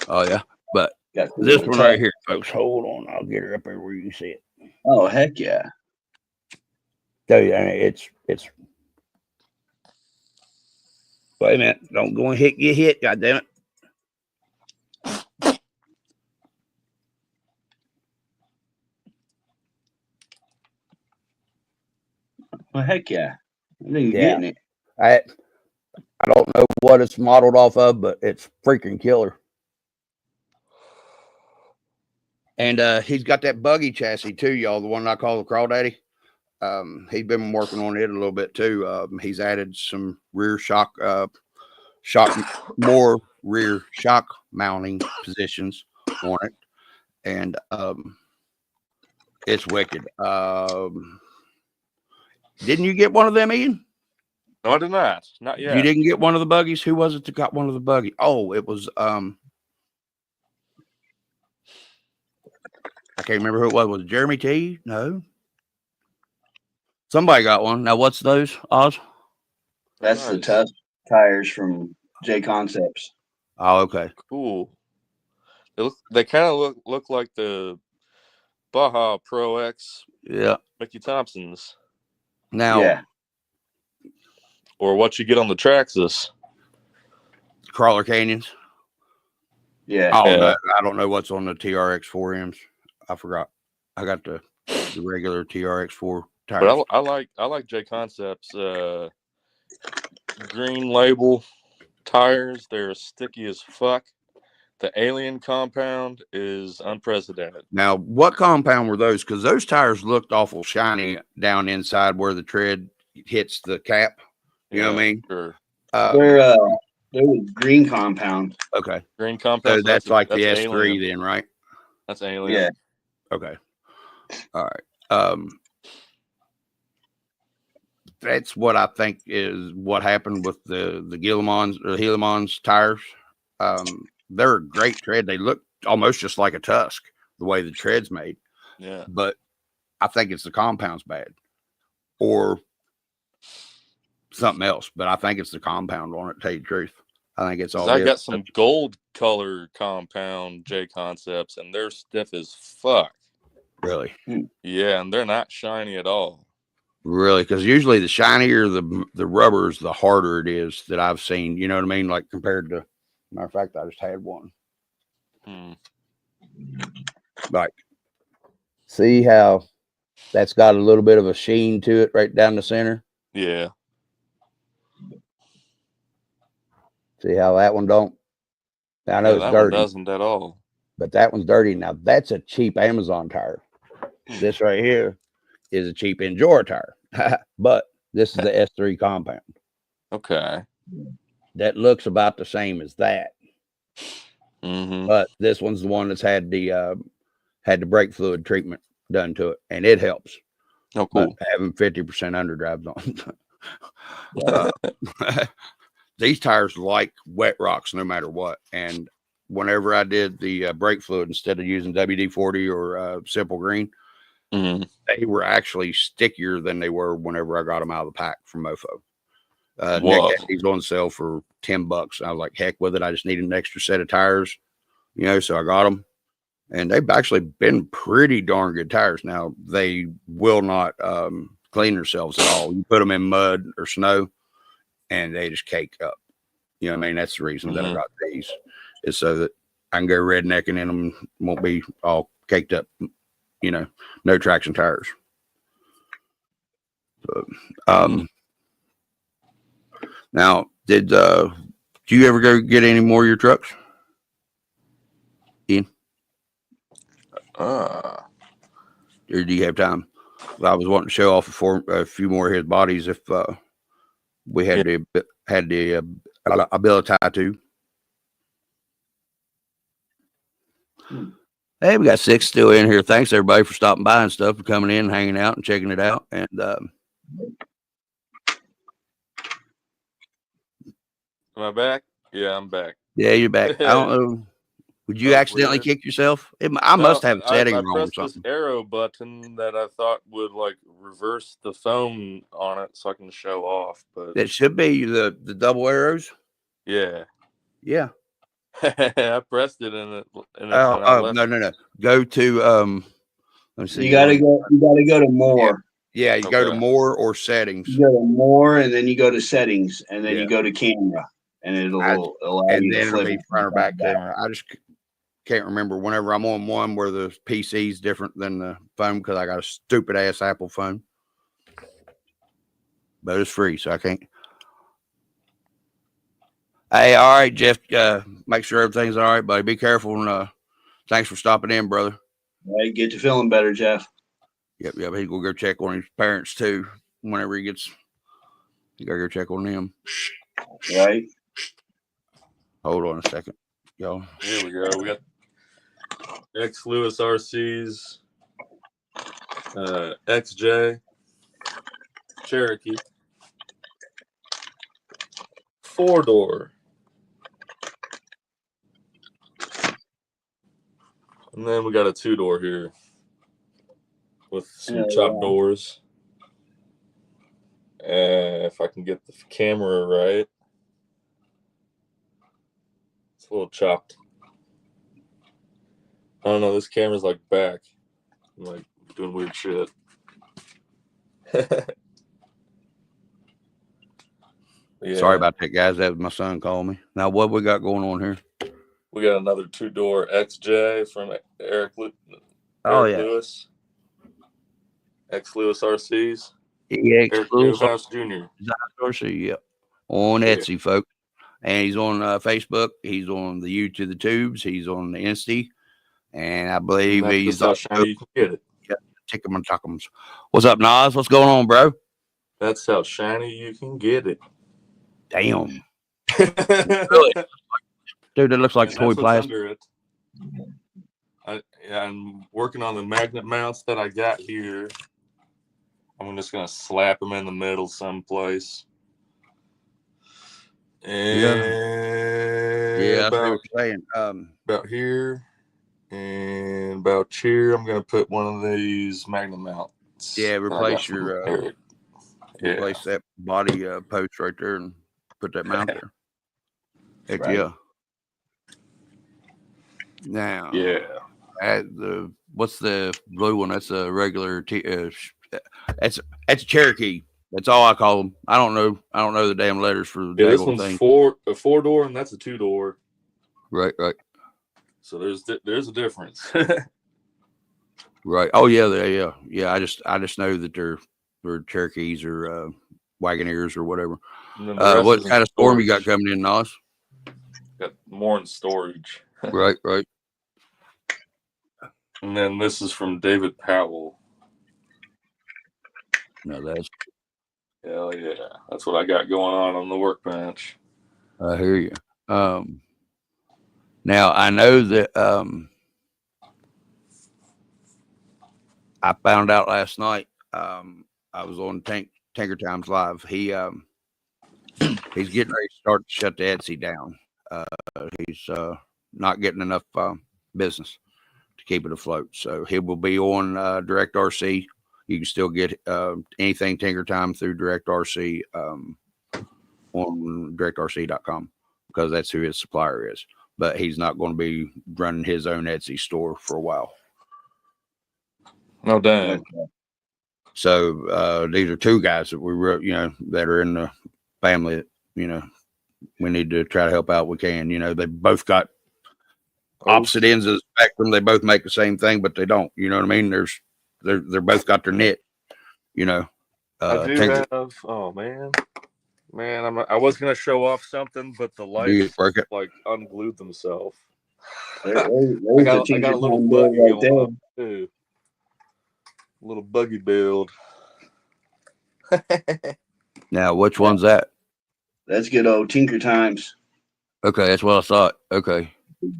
Oh yeah, but this one right here, folks. Hold on, I'll get her up there where you can see it. Oh heck yeah! Tell you, it's Wait a minute. Don't go and get hit. God damn it. Well, heck yeah. I think you're Yeah. getting it. I don't know what it's modeled off of, but it's freaking killer. And he's got that buggy chassis too, y'all. The one I call the Crawdaddy. He's been working on it a little bit too. He's added some rear shock, more rear shock mounting positions on it, and it's wicked. Didn't you get one of them, Ian? No, I did not. Not yet. You didn't get one of the buggies? Who was it that got one of the buggy? Oh, it was I can't remember who it was. Was it Jeremy T? No. Somebody got one. Now what's those, Oz? That's the Nice. Tusk tires from J Concepts. Oh, okay. Cool. They kind of look like the Baja Pro X Yeah. Mickey Thompsons, Now Yeah. or what you get on the Traxxas. Crawler Canyons. Yeah. Oh Yeah. no, I don't know what's on the TRX 4Ms. I forgot. I got the regular TRX 4 tires. But I like J Concepts green label tires. They're sticky as fuck. The alien compound is unprecedented. Now, what compound were those? Because those tires looked awful shiny down inside where the tread hits the cap. You know what I mean? Sure. They're green compound. Okay. Green compound. So that's like the that's S3 alien. then, right? That's alien. Yeah. Okay. All right. That's what I think is what happened with the Guillemons or the Helemons tires. They're a great tread. They look almost just like a Tusk, the way the tread's made. Yeah. But I think it's the compound's bad or something else. But I think it's the compound on it, to tell you the truth. I think it's all. I got some gold color compound J Concepts, and they're stiff as fuck. Really? Yeah, and they're not shiny at all. Really? Because usually the shinier the rubbers, the harder it is that I've seen. You know what I mean? Like compared to, matter of fact, I just had one. Like, see how that's got a little bit of a sheen to it right down the center? Yeah. See how that one don't? I know it's that dirty. one doesn't at all. But that one's dirty. Now, that's a cheap Amazon tire. This right here is a cheap Endure tire. But this is the S3 compound. Okay. That looks about the same as that. Mm-hmm. But this one's the one that's had the brake fluid treatment done to it, and it helps. Oh, cool. But having 50% underdrives on. These tires like wet rocks no matter what. And whenever I did the brake fluid, instead of using WD-40 or Simple Green, they were actually stickier than they were whenever I got them out of the pack from Mofo. Nick had these on sale for $10. I was like, heck with it. I just need an extra set of tires, so I got them. And they've actually been pretty darn good tires. Now, they will not clean themselves at all. You put them in mud or snow, and they just cake up. You know what I mean? That's the reason that I got these, is so that I can go rednecking in them, won't be all caked up, no traction tires. But, now, do you ever go get any more of your trucks, Ian? Or do you have time? I was wanting to show off a few more of his bodies if we had the ability to. Hey, we got 6 still in here. Thanks everybody for stopping by and stuff, for coming in, hanging out, and checking it out. And am I back? Yeah, I'm back. Yeah, you're back. I don't know. Would you accidentally kick yourself? I must have a setting wrong or pressed something. this arrow button that I thought would like reverse the phone on it so I can show off, but That should be the double arrows. yeah. Yeah. I pressed it and it. No. Go to let me see. You gotta go to more. Yeah, you go to Okay. more or settings. You go to more, and then you go to settings, and then Yeah. you go to camera, and it'll allow And you then to it'll flip be it front or from back camera. I just can't remember whenever I'm on one where the PC is different than the phone because I got a stupid ass Apple phone. But it's free, so I can't. Hey, all right, Jeff. Make sure everything's all right, buddy. Be careful, and thanks for stopping in, brother. Right, get to feeling better, Jeff. Yep. He's gonna go check on his parents too. Whenever he gets, you gotta go check on them. Right. Hold on a second, y'all. Here we go. We got X Lewis RCs, XJ, Cherokee, 4-door, and then we got a 2-door here with some chopped doors. If I can get the camera right, it's a little chopped. I don't know. This camera's like back. I'm like doing weird shit. Yeah. Sorry about that, guys. That was my son calling me. Now, what we got going on here? We got another 2-door XJ from Eric Oh, yeah. Lewis. X Lewis RCs. EX Eric Lewis Newhouse Jr. RC, yep. On Etsy, folks. And he's on Facebook. He's on the YouTube, the Tubes. He's on the Insta. And I believe And that's he's just how shiny you can get it. Tick'em and Tuck'ems. What's up, Nas? What's going on, bro? That's how shiny you can get it. Damn. Really? Dude, it looks like And toy that's what's plastic. under it. I'm working on the magnet mounts that I got here. I'm just gonna slap them in the middle someplace. And Yeah, that's what you're saying. about here and about here, I'm gonna put one of these magnet mounts. Yeah, that I replace got from your Eric. replace that body post right there and put that mount there. Heck Right. yeah. Now, what's the blue one? That's a regular. That's a Cherokee. That's all I call them. I don't know the damn letters for the this daggone one's thing. a 4-door, and that's a 2-door. Right. So there's a difference. Right. Oh yeah. I just know that they're Cherokees or Wagoneers or whatever. What kind of storm you got coming in, Nos? Got more in storage. Right. And then this is from David Powell. No, that's. Hell yeah, that's what I got going on the workbench. I hear you. Now I know that I found out last night. I was on Tinker Times Live. He's getting ready to start to shut the Etsy down. He's not getting enough business to keep it afloat. So he will be on Direct RC. You can still get anything Tinker Time through Direct RC on directrc.com because that's who his supplier is. But he's not going to be running his own Etsy store for a while. No damn. So these are two guys that we wrote, that are in the family. We need to try to help out. We can. They both got opposite ends of the spectrum. They both make the same thing, but they don't. You know what I mean? They're both got their knit. I do have. Oh man, I was gonna show off something, but the lights like unglued themselves. I got a little buggy going on too. Little buggy build. Now, which one's that? That's good old Tinker Times. Okay, that's what I thought. Okay.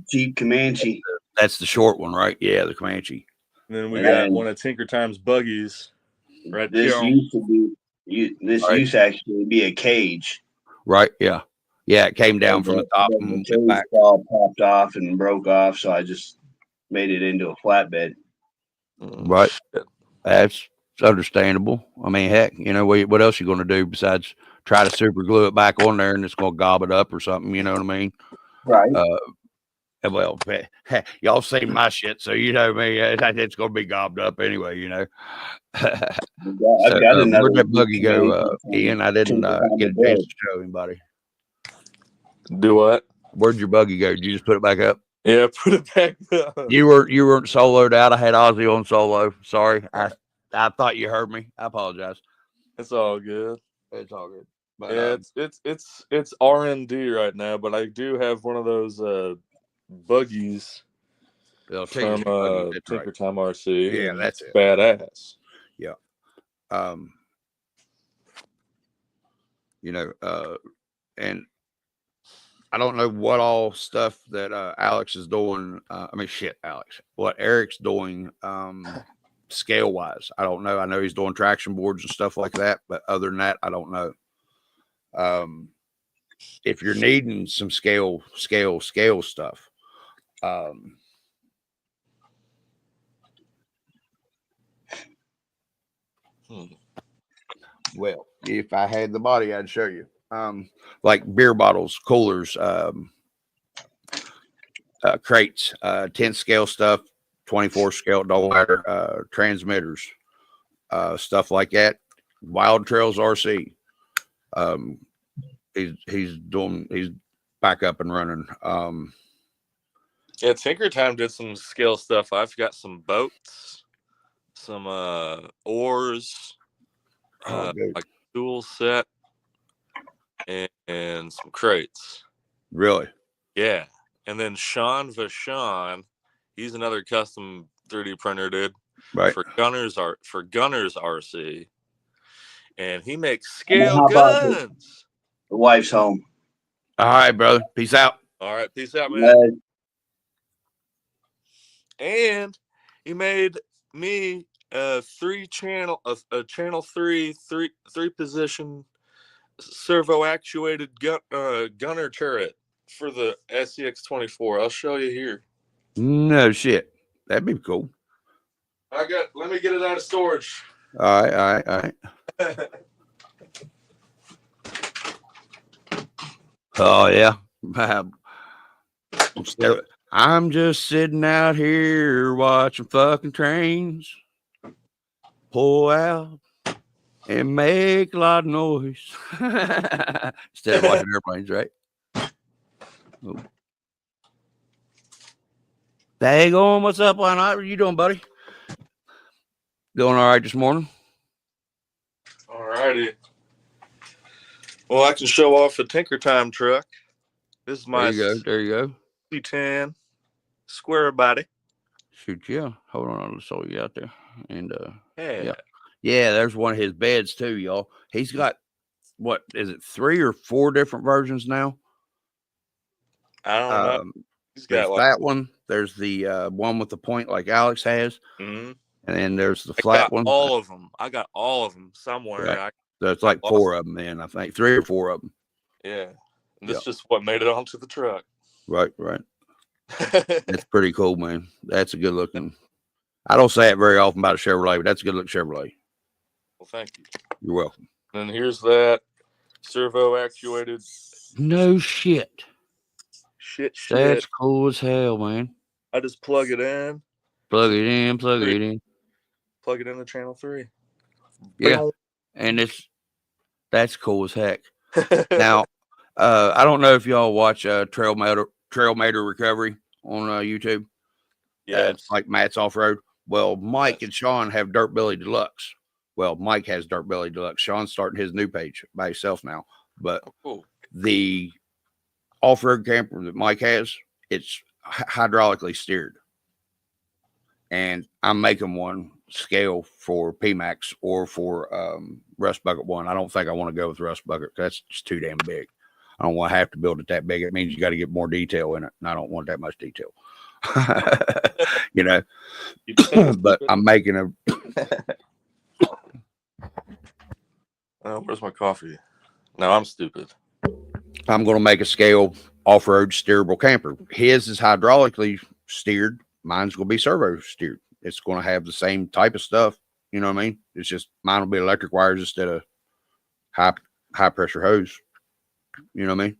Jeep Comanche. That's the short one, right? Yeah, the Comanche. And then we got one of Tinker Times buggies. Right. This used to be. Used to actually be a cage. Right. Yeah. Yeah. It came down from the top and the cage all popped off and broke off, so I just made it into a flatbed. Right. That's understandable. I mean, heck, what else you going to do besides try to super glue it back on there and it's going to gob it up or something? You know what I mean? Right. Well, y'all seen my shit, so you know me. It's going to be gobbed up anyway, you know. I've got another. Where'd that buggy go, from Ian? I didn't get a chance build. to show anybody. Do what? Where'd your buggy go? Did you just put it back up? Yeah, put it back up. You weren't soloed out. I had Ozzy on solo. Sorry, I thought you heard me. I apologize. It's all good. It's all good. But, Yeah, it's R&D right now, but I do have one of those buggies from Tinker Time RC. Yeah, that's it. Badass. Yeah. You know, and I don't know what all stuff that Alex is doing. Alex, what Eric's doing scale wise. I don't know. I know he's doing traction boards and stuff like that, but other than that, I don't know. If you're needing some scale stuff, well, if I had the body, I'd show you. Like beer bottles, coolers, crates, 10 scale stuff, 24 scale, don't matter, transmitters, stuff like that. Wild Trails RC. He's back up and running. Yeah, Tinker Time did some scale stuff. I've got some boats, some oars, like tool set, and some crates. Really? Yeah. And then Sean Vachon, he's another custom 3D printer dude. Right. For Gunners RC. And he makes scale guns. The wife's home. All right, brother. Peace out. All right, peace out, man. And he made me a channel 3 position servo actuated gunner turret for the SCX-24. I'll show you here. No shit. That'd be cool. Let me get it out of storage. All right. Oh yeah. I'm just sitting out here watching fucking trains pull out and make a lot of noise. Instead of watching airplanes, right? Oh. Daggone, what's up? Why not? What are you doing, buddy? Doing all right this morning? All righty. Well, I can show off the Tinker Time truck. This is my There you go. C10 square body. Shoot, yeah. Hold on, I'll show you out there. And yeah, there's one of his beds too, y'all. He's got what is it, 3 or 4 different versions now? I don't know. He's got that one. There's the one with the point like Alex has, and then there's the flat one. All of them. I got all of them somewhere. Right. There's like 4 of them, man. I think 3 or 4 of them. Yeah, and this is just what made it onto the truck. Right. That's pretty cool, man. That's a good looking. I don't say it very often about a Chevrolet, but that's a good looking Chevrolet. Well, thank you. You're welcome. And here's that servo actuated. No shit. Shit. That's cool as hell, man. I just plug it in. Plug it in. Plug it into channel 3. Yeah. And that's cool as heck. Now, I don't know if y'all watch Trail Mater Recovery on YouTube. Yeah, it's like Matt's Off Road. Well, Mike and Sean have Dirt Billy Deluxe. Well, Mike has Dirt Billy Deluxe. Sean's starting his new page by himself now. But the off-road camper that Mike has, it's hydraulically steered. And I'm making one scale for PMAX or for Rust Bucket 1. I don't think I want to go with Rust Bucket because that's just too damn big. I don't want to have to build it that big. It means you got to get more detail in it, and I don't want that much detail. You know, but I'm making a. Oh, where's my coffee? No, I'm stupid. I'm going to make a scale off-road steerable camper. His is hydraulically steered. Mine's going to be servo steered. It's going to have the same type of stuff. You know what I mean? It's just mine will be electric wires instead of high pressure hose. You know what I mean?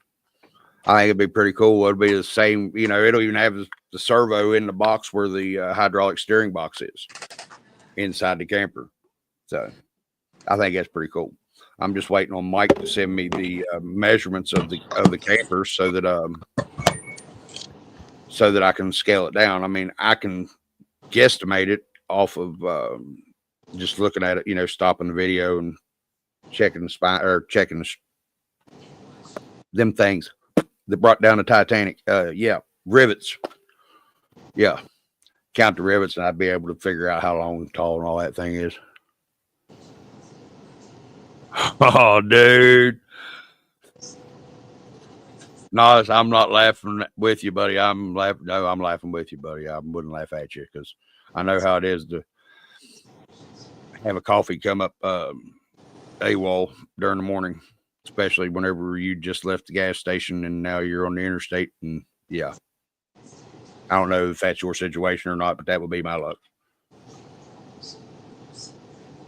I think it'd be pretty cool. It'll be the same, you know, it'll even have the servo in the box where the hydraulic steering box is inside the camper. So I think that's pretty cool. I'm just waiting on Mike to send me the measurements of the camper so that I can scale it down. I mean, I can guesstimate it off of just looking at it, you know, stopping the video and checking the spine or checking them things that brought down the Titanic. Yeah, rivets. Yeah, count the rivets, and I'd be able to figure out how long and tall and all that thing is. Oh, dude. No, I'm not laughing with you, buddy. I'm laughing. No, I'm laughing with you, buddy. I wouldn't laugh at you because I know how it is to have a coffee come up AWOL during the morning, especially whenever you just left the gas station and now you're on the interstate. And yeah, I don't know if that's your situation or not, but that would be my luck.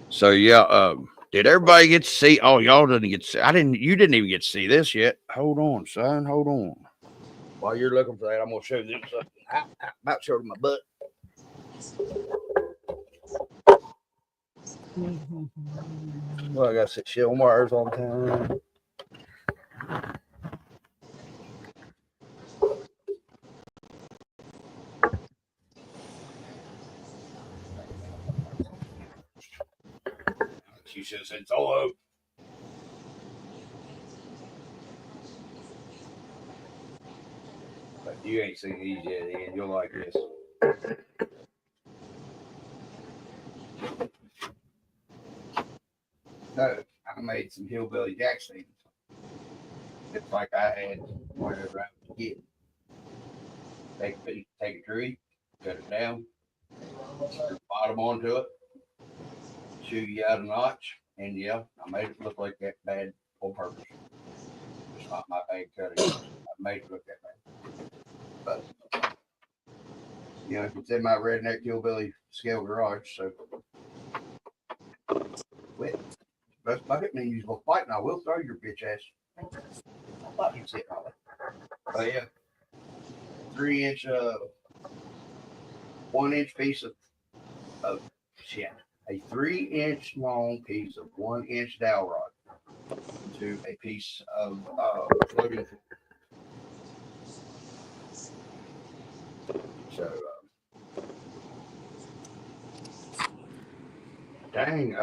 So yeah, did everybody get to see? Oh, y'all didn't get to see. You didn't even get to see this yet. Hold on, son. Hold on. While you're looking for that, I'm gonna show them something. I'm about to show them my butt. Well, I got 6 shell wires on time. She should have said solo. But you ain't seen these yet, Ian. You'll like this. So I made some hillbilly jack stands. It's like I had whatever I was getting. Take a tree, cut it down, put the bottom onto it, chew you out a notch, and yeah, I made it look like that bad on purpose. It's not my bad cutting. I made it look that bad. But you know, it's in my redneck hillbilly scale garage, so quit. Best bucket means you go fight, and I will throw your bitch ass. I thought you'd sit on it. Oh yeah, 3-inch, 1-inch piece of shit. A 3-inch long piece of 1-inch dowel rod to a piece of floating. So, dang,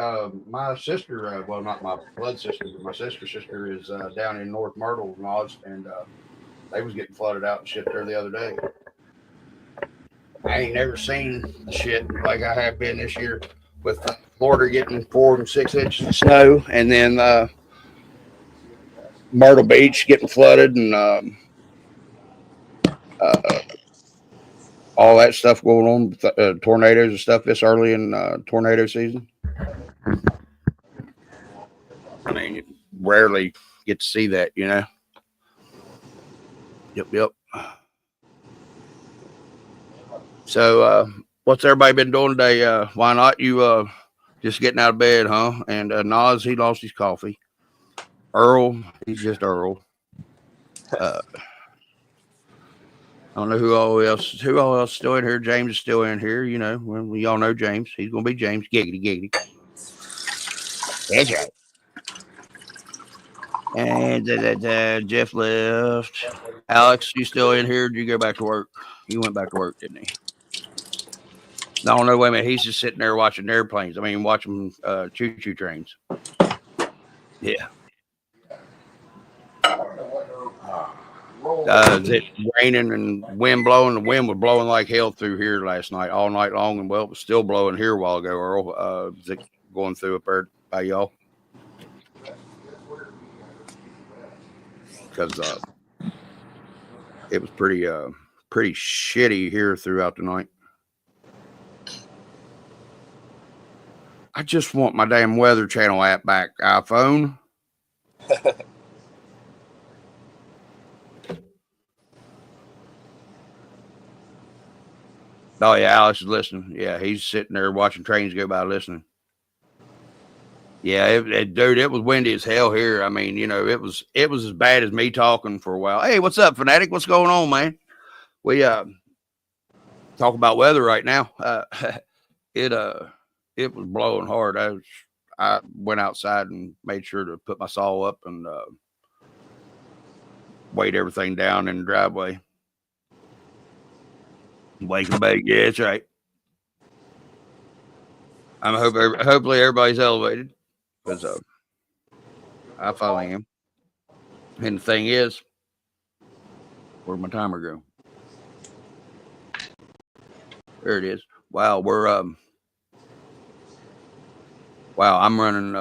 my sister, well, not my blood sister, but my sister's sister is down in North Myrtle, and they was getting flooded out and shit there the other day. I ain't never seen shit like I have been this year with Florida getting 4 and 6 inches of snow, and then Myrtle Beach getting flooded, and all that stuff going on with tornadoes and stuff this early in tornado season. I mean, you rarely get to see that, you know. Yep. So, what's everybody been doing today? Why not? You just getting out of bed, huh? And Nas, he lost his coffee. Earl, he's just Earl. I don't know who all else still in here. James is still in here. You know, we all know James. He's gonna be James. Giggity. That's right. And Jeff left. Alex, you still in here? Did you go back to work? He went back to work, didn't he? No, wait a minute. He's just sitting there watching airplanes. I mean, watching choo-choo trains. Yeah. It raining and wind blowing. The wind was blowing like hell through here last night, all night long, and well, it was still blowing here a while ago. Earl, is it going through up there by y'all? Because it was pretty shitty here throughout the night. I just want my damn Weather Channel app back, iPhone. Oh yeah, Alex is listening. Yeah, he's sitting there watching trains go by listening. Yeah, dude, it was windy as hell here. I mean, you know, it was as bad as me talking for a while. Hey, what's up, Fanatic? What's going on, man? We talk about weather right now. It was blowing hard. I went outside and made sure to put my saw up and weighed everything down in the driveway. Wake and bake. Yeah, that's right. Hopefully everybody's elevated because I finally am. And the thing is, where'd my timer go? There it is. Wow, I'm running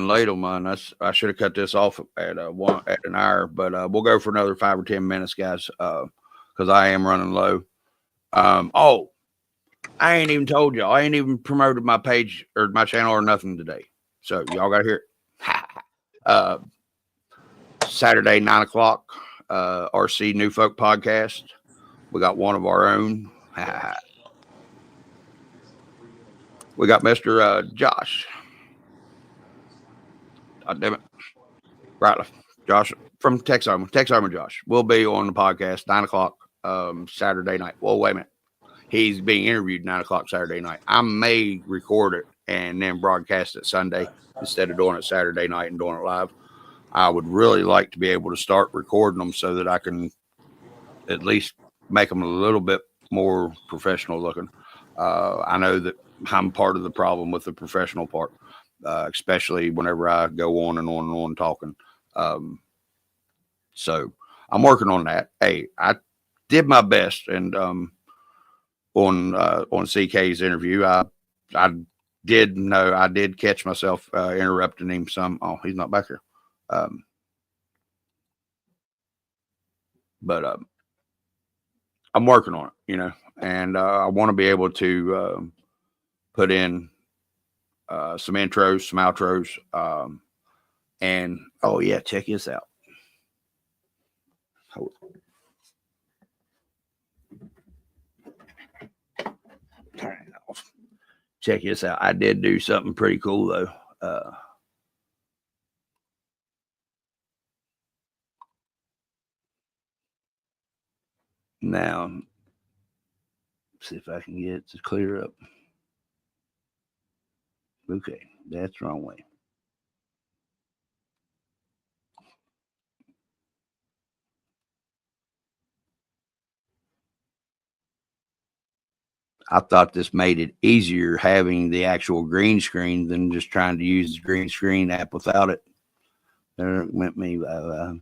late on mine. I should have cut this off at an hour, but we'll go for another 5 or 10 minutes, guys, because I am running low. Oh, I ain't even told y'all. I ain't even promoted my page or my channel or nothing today. So y'all got to hear it. Saturday, 9 o'clock, RC New Folk Podcast. We got one of our own. We got Mr. Josh. God damn it. Right. Josh from Texarkana Josh will be on the podcast 9 o'clock Saturday night. Well, wait a minute. He's being interviewed 9 o'clock Saturday night. I may record it and then broadcast it Sunday instead of doing it Saturday night and doing it live. I would really like to be able to start recording them so that I can at least make them a little bit more professional looking. I know that I'm part of the problem with the professional part, especially whenever I go on and on and on talking. So I'm working on that. Hey, I did my best, and on CK's interview, I did catch myself interrupting him some. Oh, he's not back here. But I'm working on it, you know, and I want to be able to put in some intros, some outros, and oh yeah, check this out. Turn it off. Check this out. I did do something pretty cool though. Now, see if I can get it to clear up. Okay, that's the wrong way. I thought this made it easier having the actual green screen than just trying to use the green screen app without it. There went me, but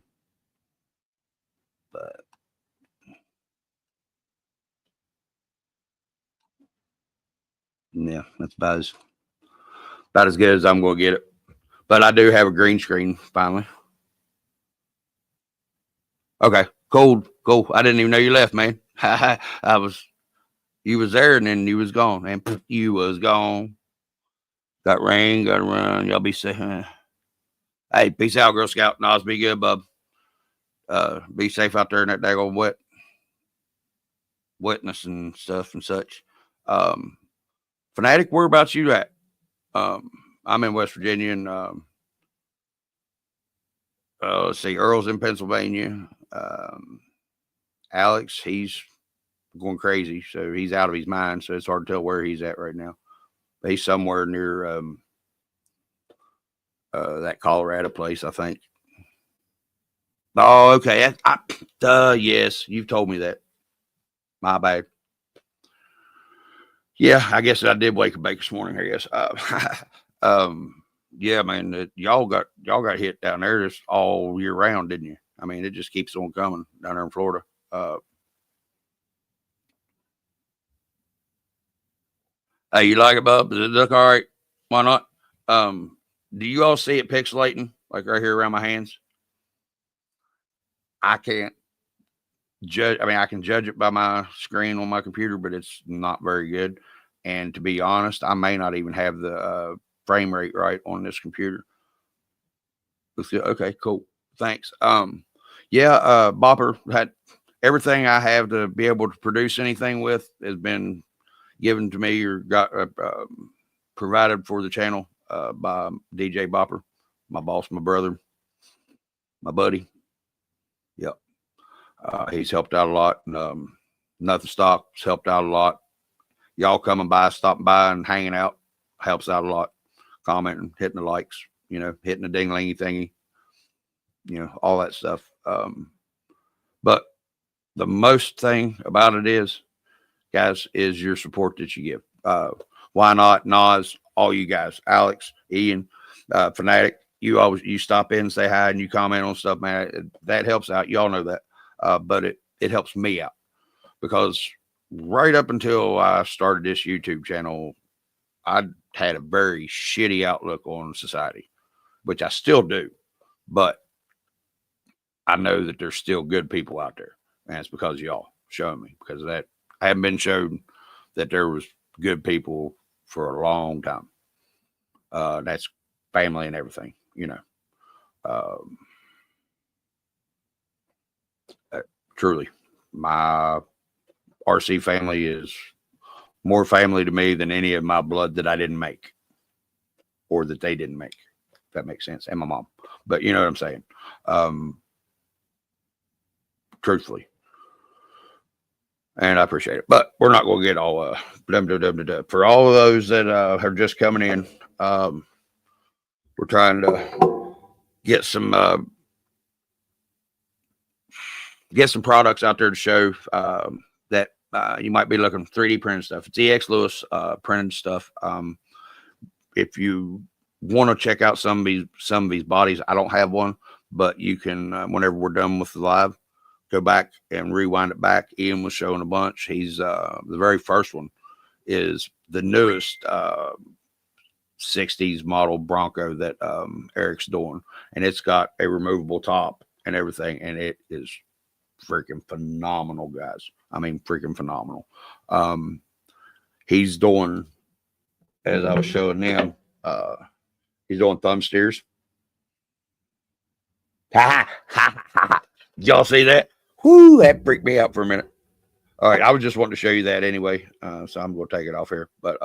yeah, that's about as good as I'm going to get it. But I do have a green screen finally. Okay, cool. I didn't even know you left, man. You was there and then you was gone, and you was gone. Got rain, got to run. Y'all be safe. Hey, peace out, Girl Scout. Nas, be good, bub. Be safe out there in that daggone wetness and stuff and such. Fanatic, whereabouts you at? I'm in West Virginia, and let's see, Earl's in Pennsylvania. Alex, he's going crazy, so he's out of his mind, so it's hard to tell where he's at right now. But he's somewhere near that Colorado place, I think. Oh, okay. Yes, you've told me that. My bad. Yeah, I guess I did wake and bake this morning, I guess. Yeah, man, y'all got hit down there just all year round, didn't you? I mean, it just keeps on coming down there in Florida. Hey, you like it, bub? Does it look all right? Why not? Do you all see it pixelating, like right here around my hands? I can't judge. I mean, I can judge it by my screen on my computer, but it's not very good. And to be honest, I may not even have the frame rate right on this computer. Okay, cool. Thanks. Yeah, Bopper had everything I have to be able to produce anything with has been given to me or got provided for the channel. by DJ Bopper, my boss, my brother, my buddy. Yep. He's helped out a lot. And, Nothing Stock's helped out a lot. Y'all coming by, stopping by and hanging out helps out a lot. Commenting, hitting the likes, hitting the ding-lingy thingy, all that stuff. But the most thing about it is, guys, is your support that you give. Why not Nas, all you guys, Alex, Ian, Fanatic, you stop in and say hi and you comment on stuff, man. That helps out. Y'all know that. But it helps me out, because right up until I started this YouTube channel, I had a very shitty outlook on society, which I still do, but I know that there's still good people out there, and it's because of y'all showing me, because of that. I haven't been shown that there was good people for a long time. That's family and everything, truly, my RC family is more family to me than any of my blood that I didn't make, or that they didn't make, if that makes sense. And my mom, but you know what I'm saying? Truthfully. And I appreciate it, but we're not going to get all, for all of those that are just coming in. We're trying to get some products out there to show, that you might be looking for 3D printed stuff. It's EX Lewis printed stuff. If you want to check out some of these bodies, I don't have one, but you can, whenever we're done with the live, go back and rewind it back. Ian was showing a bunch. He's the very first one is the newest 60s model Bronco that Eric's doing, and it's got a removable top and everything, and it is freaking phenomenal, guys. I mean, freaking phenomenal. He's doing, as I was showing them, he's doing thumb steers. Did y'all see that? Whoo, that freaked me out for a minute. All right, I was just wanting to show you that anyway, so I'm going to take it off here. But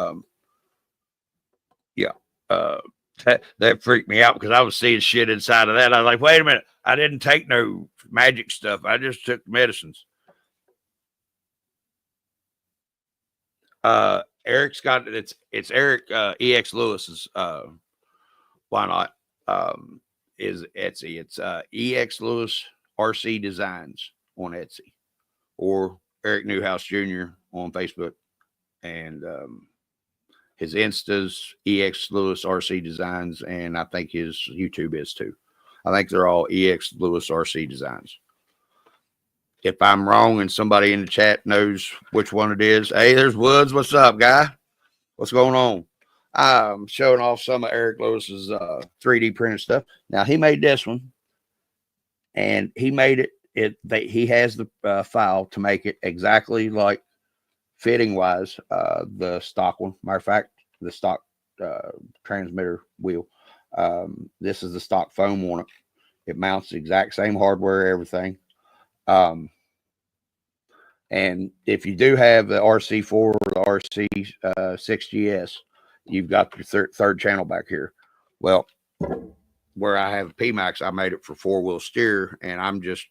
yeah, that freaked me out, because I was seeing shit inside of that. I was like, wait a minute, I didn't take no magic stuff. I just took medicines. Eric's got it's Eric EX Lewis's why not is Etsy. It's EX Lewis RC Designs on Etsy, or Eric Newhouse Jr. on Facebook, and his Insta's EX Lewis RC Designs, and I think his YouTube is too. I think they're all EX Lewis RC Designs. If I'm wrong and somebody in the chat knows which one it is, hey, there's Woods. What's up, guy? What's going on? I'm showing off some of Eric Lewis's 3D printed stuff. Now, he made this one, and he made it. He has the file to make it exactly like, fitting wise, the stock one. Matter of fact, the stock transmitter wheel. This is the stock foam on it. It mounts the exact same hardware, everything. And if you do have the RC4 or the RC6GS, you've got your third channel back here. Well, where I have PMAX, I made it for 4-wheel steer, and I'm just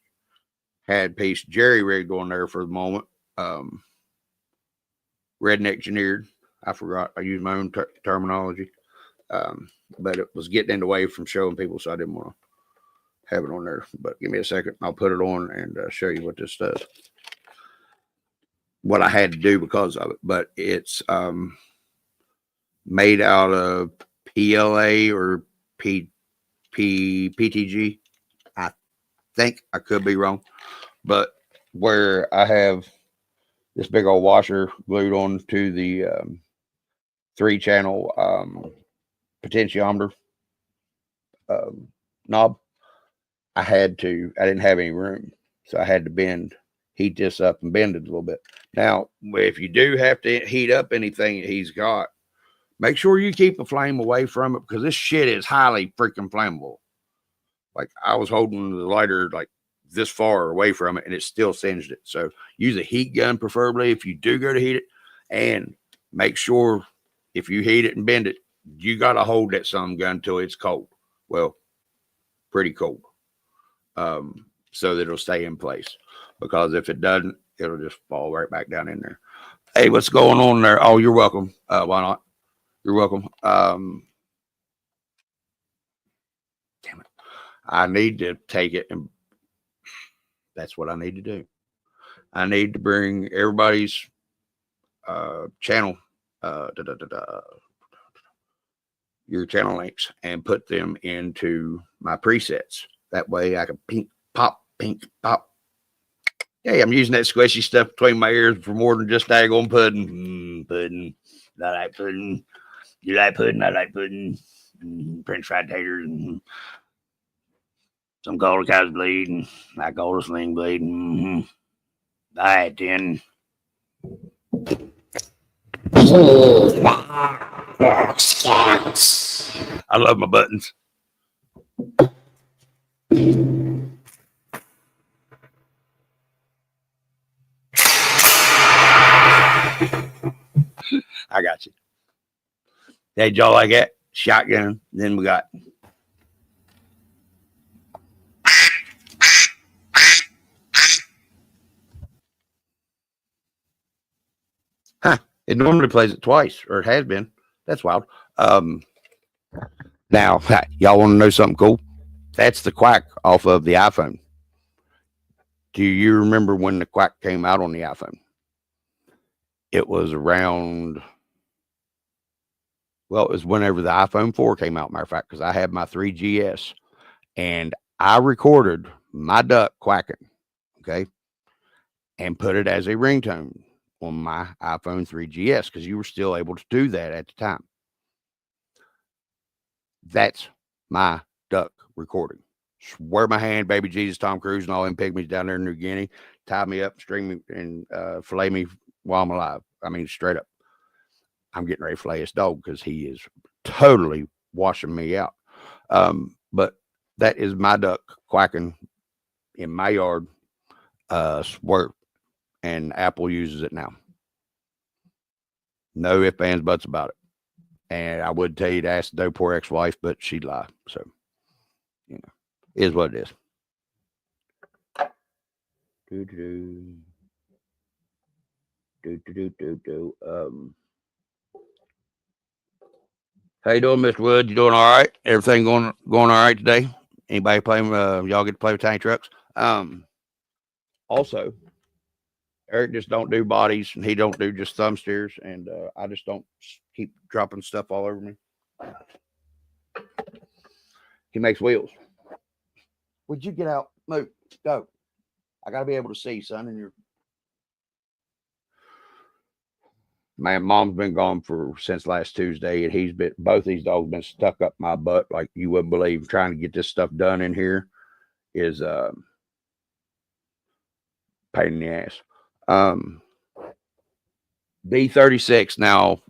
had piece jerry rigged on there for the moment. Redneck engineered. I forgot. I used my own terminology, but it was getting in the way from showing people, so I didn't want to have it on there. But give me a second. I'll put it on and show you what this does. What I had to do because of it, but it's made out of PLA or PTG. I think, I could be wrong, but where I have this big old washer glued on to the 3-channel potentiometer knob, I didn't have any room, so I had to heat this up and bend it a little bit. Now, if you do have to heat up anything that he's got, make sure you keep the flame away from it, because this shit is highly freaking flammable. Like, I was holding the lighter like this far away from it, and it still singed it. So use a heat gun, preferably, if you do go to heat it, and make sure if you heat it and bend it, you got to hold that some gun till it's cold. Well, pretty cold. So that it'll stay in place. Because if it doesn't, it'll just fall right back down in there. Hey, what's going on there? Oh, you're welcome. Why not? You're welcome. Damn it. I need to take it, and that's what I need to do. I need to bring everybody's channel, your channel links, and put them into my presets. That way I can pink, pop. Hey, I'm using that squishy stuff between my ears for more than just daggone pudding. Pudding. I like pudding. You like pudding? I like pudding. French fried taters. Some call it cow's bleed. And I call it sling blade. All right, then. Peace out, Girl Scouts. I love my buttons. I got you. Hey, y'all like that? Shotgun. Then we got. Huh. It normally plays it twice, or it has been. That's wild. Now, y'all want to know something cool? That's the Quack off of the iPhone. Do you remember when the Quack came out on the iPhone? It was around, well, it was whenever the iPhone 4 came out, matter of fact, because I had my 3GS, and I recorded my duck quacking, okay, and put it as a ringtone on my iPhone 3GS, because you were still able to do that at the time. That's my duck recording. Swear my hand, baby Jesus, Tom Cruise, and all them pygmies down there in New Guinea, tie me up, string me, and fillet me while I'm alive. I mean, straight up. I'm getting ready to fillet his dog because he is totally washing me out. But that is my duck quacking in my yard. Swear. And Apple uses it now. No ifs, ands, buts about it. And I would tell you to ask the poor ex-wife, but she'd lie. So, you know, it is what it is. How you doing, Mr. Wood? You doing all right? Everything going all right today? Anybody playing? Y'all get to play with tank trucks? Also, Eric just don't do bodies, and he don't do just thumb steers, and I just don't keep dropping stuff all over me. He makes wheels. Would you get out? Move. Go. I got to be able to see, son. And man, mom's been gone since last Tuesday, and both these dogs been stuck up my butt like you wouldn't believe. Trying to get this stuff done in here is pain in the ass. B36. Now,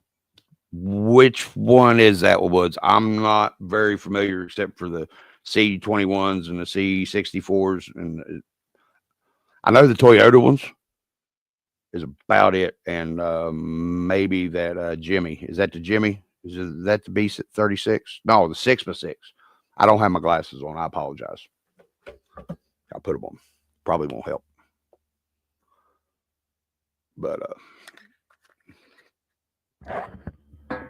which one is that, Woods? I'm not very familiar except for the C21s and the C64s, and I know the Toyota ones is about it, and maybe that Jimmy. Is that the Jimmy? Is that the B36? No, the 6x6. I don't have my glasses on. I apologize. I'll put them on. Probably won't help. But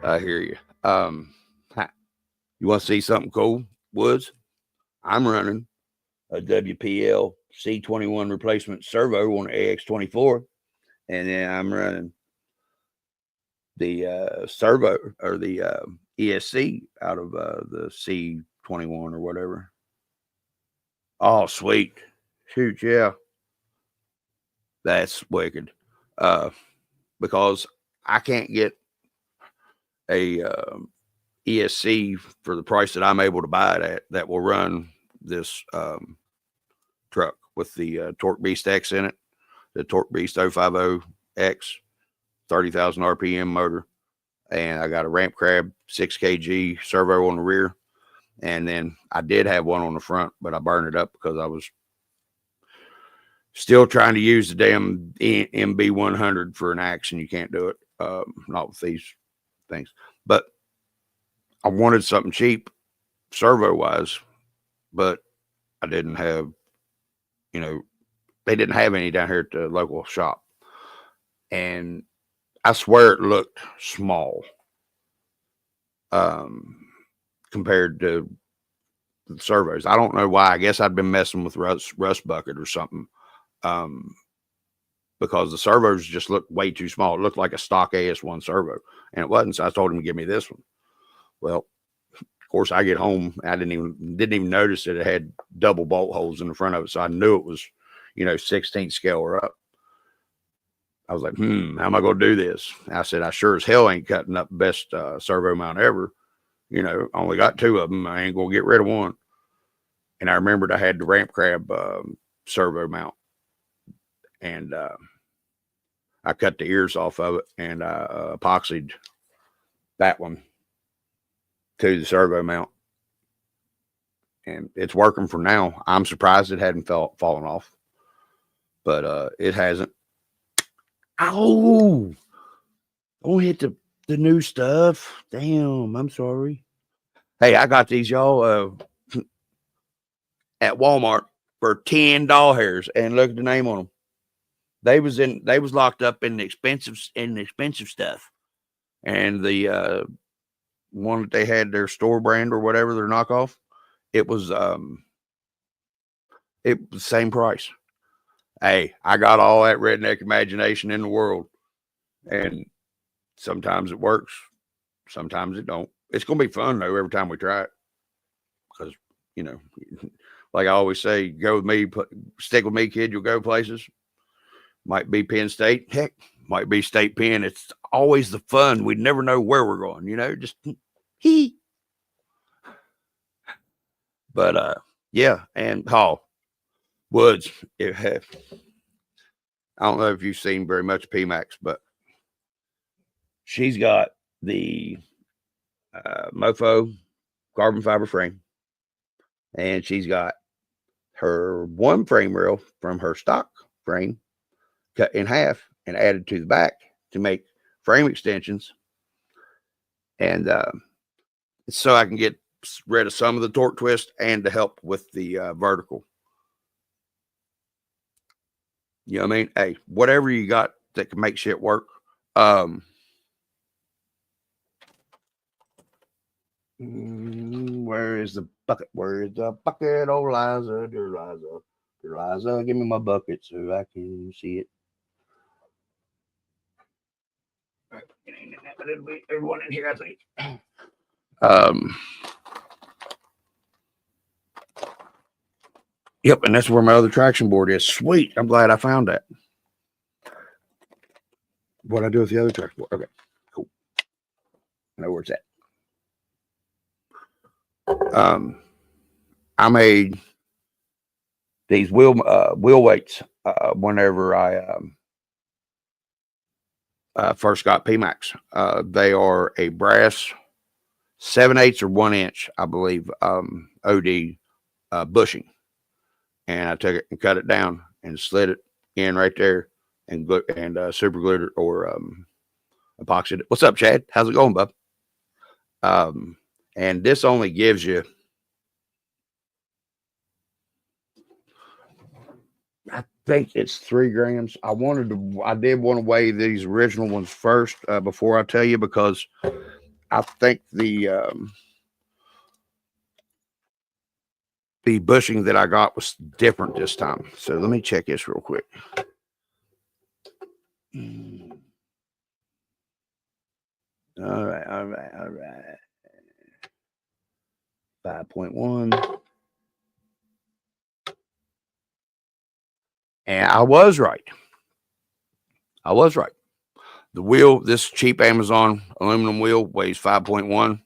I hear you. You want to see something cool, Woods? I'm running a WPL C21 replacement servo on the AX24, and then I'm running the servo or the ESC out of the C21 or whatever. Oh, sweet. Shoot, yeah. That's wicked. Because I can't get a ESC for the price that I'm able to buy it at that will run this truck with the Torque Beast X in it, the Torque Beast 050X, 30,000 RPM motor, and I got a Ramp Crab 6 kg servo on the rear, and then I did have one on the front, but I burned it up because I was still trying to use the damn MB100 for an action. You can't do it, not with these things. But I wanted something cheap, servo wise, but I didn't have, you know, they didn't have any down here at the local shop. And I swear it looked small compared to the servos. I don't know why. I guess I'd been messing with rust bucket or something. Because the servos just looked way too small. It looked like a stock AS1 servo, and it wasn't. So I told him to give me this one. Well, of course, I get home. I didn't even notice that it had double bolt holes in the front of it, so I knew it was, 16th scale or up. I was like, how am I going to do this? I said, I sure as hell ain't cutting up best servo mount ever. I only got 2 of them. I ain't going to get rid of one. And I remembered I had the ramp crab servo mount. And I cut the ears off of it and I epoxied that one to the servo mount. And it's working for now. I'm surprised it hadn't fallen off. But it hasn't. Oh, don't hit the new stuff. Damn, I'm sorry. Hey, I got these, y'all, at Walmart for $10 hairs, and look at the name on them. They was locked up in the expensive stuff, and the one that they had, their store brand or whatever, their knockoff, it was the same price. Hey, I got all that redneck imagination in the world, and sometimes it works, sometimes it don't. It's gonna be fun though every time we try it, because like I always say, go with me, stick with me, kid. You'll go places. Might be Penn State, heck, might be State Penn. It's always the fun. We never know where we're going. Just he. But yeah, and Woods. I don't know if you've seen very much PMAX, but she's got the Mofo carbon fiber frame, and she's got her one frame rail from her stock frame cut in half and added to the back to make frame extensions, and so I can get rid of some of the torque twist and to help with the vertical. You know what I mean? Hey, whatever you got that can make shit work. Where is the bucket? Where is the bucket? Oh, Liza, dear Liza, dear Liza, give me my bucket so I can see it. All right, it'll be everyone in here, I think. Yep, and that's where my other traction board is. Sweet. I'm glad I found that. What I do with the other traction board? Okay, cool. I know where it's at. I made these wheel weights whenever I first got PMAX. They are a brass 7/8 or 1 inch, I believe, OD bushing. And I took it and cut it down and slid it in right there and super glued it or epoxied it. What's up, Chad? How's it going, bub? And this only gives you, I think it's 3 grams. I did want to weigh these original ones first before I tell you, because I think the bushing that I got was different this time. So let me check this real quick. All right. 5.1. And I was right. The wheel, this cheap Amazon aluminum wheel, weighs 5.1.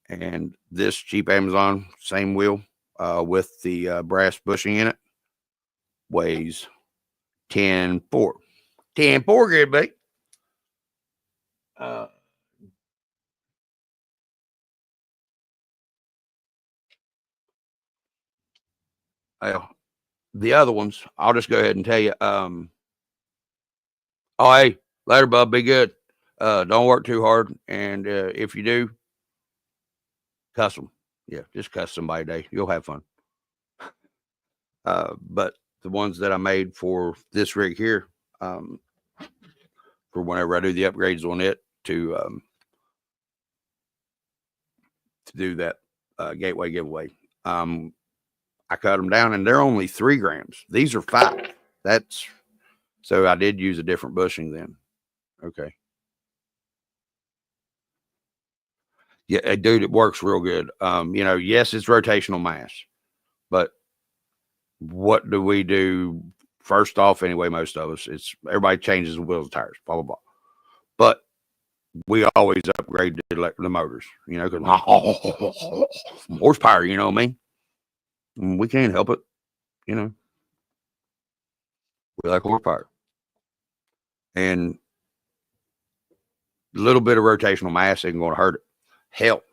And this cheap Amazon, same wheel, with the brass bushing in it, weighs 10.4. 10.4, good, buddy. Well, the other ones, I'll just go ahead and tell you. Oh, hey, later, bub. Be good. Don't work too hard, and if you do, Custom. Yeah, just cuss somebody today. You'll have fun. But the ones that I made for this rig here, for whenever I do the upgrades on it to do that gateway giveaway, I cut them down and they're only 3 grams. These are 5. That's so I did use a different bushing then. Okay. Yeah, dude, it works real good. You know, yes, it's rotational mass, but what do we do first off anyway? Most of us, it's everybody changes the wheels and tires, blah blah blah. But we always upgrade the motors, you know, because horsepower, you know what I mean? And we can't help it, you know. We like horsepower. And a little bit of rotational mass isn't going to hurt it. Hell,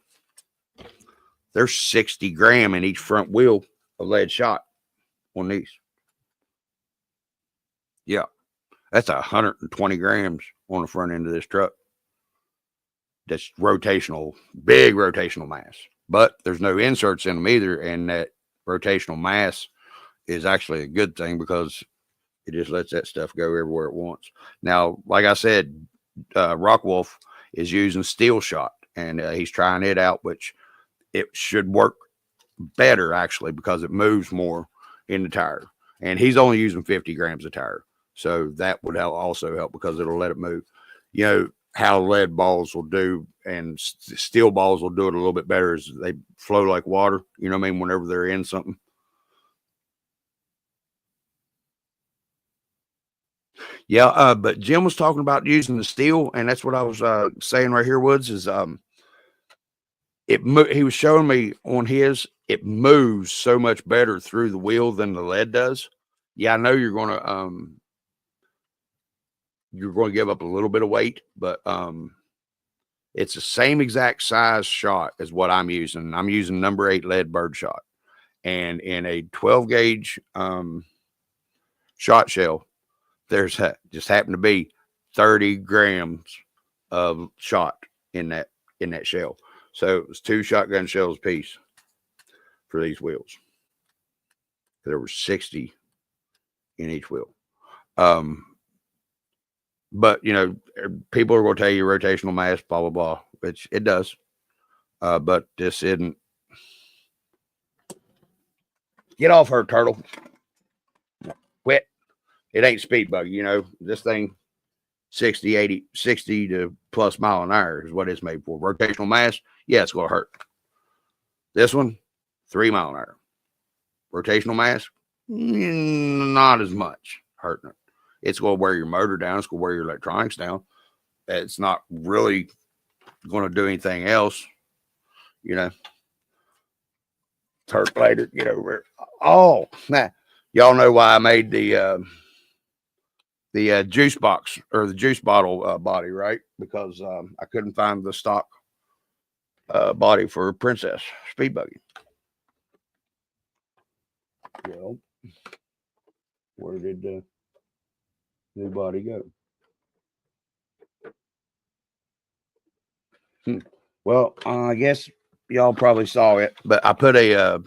there's 60 gram in each front wheel of lead shot on these. Yeah, that's 120 grams on the front end of this truck. That's rotational, big rotational mass. But there's no inserts in them either, and that rotational mass is actually a good thing because it just lets that stuff go everywhere it wants. Now, like I said, Rockwolf is using steel shot, and he's trying it out, which it should work better actually because it moves more in the tire. And he's only using 50 grams of tire, so that would also help because it'll let it move. You know how lead balls will do, and steel balls will do it a little bit better as they flow like water. You know what I mean? Whenever they're in something. Yeah, but Jim was talking about using the steel, and that's what I was saying right here, Woods, is he was showing me on his, it moves so much better through the wheel than the lead does. Yeah, I know you're going to give up a little bit of weight, but it's the same exact size shot as what I'm using. I'm using number 8 lead bird shot, and in a 12 gauge shot shell, there's just happened to be 30 grams of shot in that shell. So it was 2 shotgun shells a piece for these wheels. There were 60 in each wheel. But you know, people are going to tell you rotational mass, blah blah blah, which it does. But this isn't. Get off her, turtle. Quit. It ain't speed buggy, you know. This thing 60 to plus mile an hour is what it's made for. Rotational mass, yeah, it's going to hurt. This one, 3 mile an hour. Rotational mass, not as much hurting it. It's going to wear your motor down. It's going to wear your electronics down. It's not really going to do anything else, you know. Turk later, get over it. Oh, nah. Y'all know why I made the juice box or the juice bottle body, right? Because I couldn't find the stock body for Princess Speed Buggy. Well, where did the new body go? Well, I guess y'all probably saw it, but I put a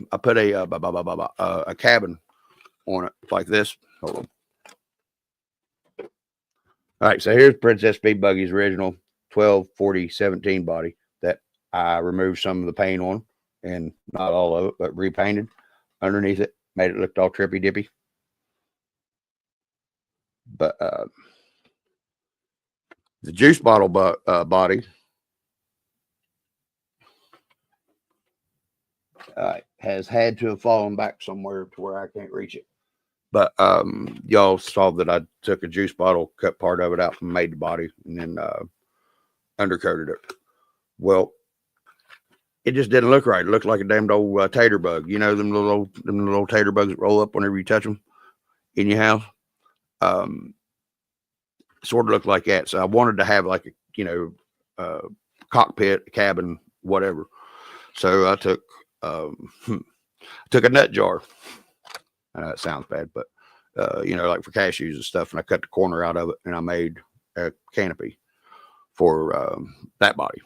cabin on it like this. Hold on. All right, so here's Princess Speed Buggy's original 124017 body that I removed some of the paint on, and not all of it, but repainted underneath it, made it look all trippy dippy. But the juice bottle body has had to have fallen back somewhere to where I can't reach it. But y'all saw that I took a juice bottle, cut part of it out, and made the body, and then undercoated it. Well, it just didn't look right. It looked like a damned old tater bug. You know them little tater bugs that roll up whenever you touch them in your house. Sort of looked like that. So I wanted to have like a cockpit, cabin, whatever. So I took a nut jar. I know it sounds bad, but like for cashews and stuff, and I cut the corner out of it, and I made a canopy for that body.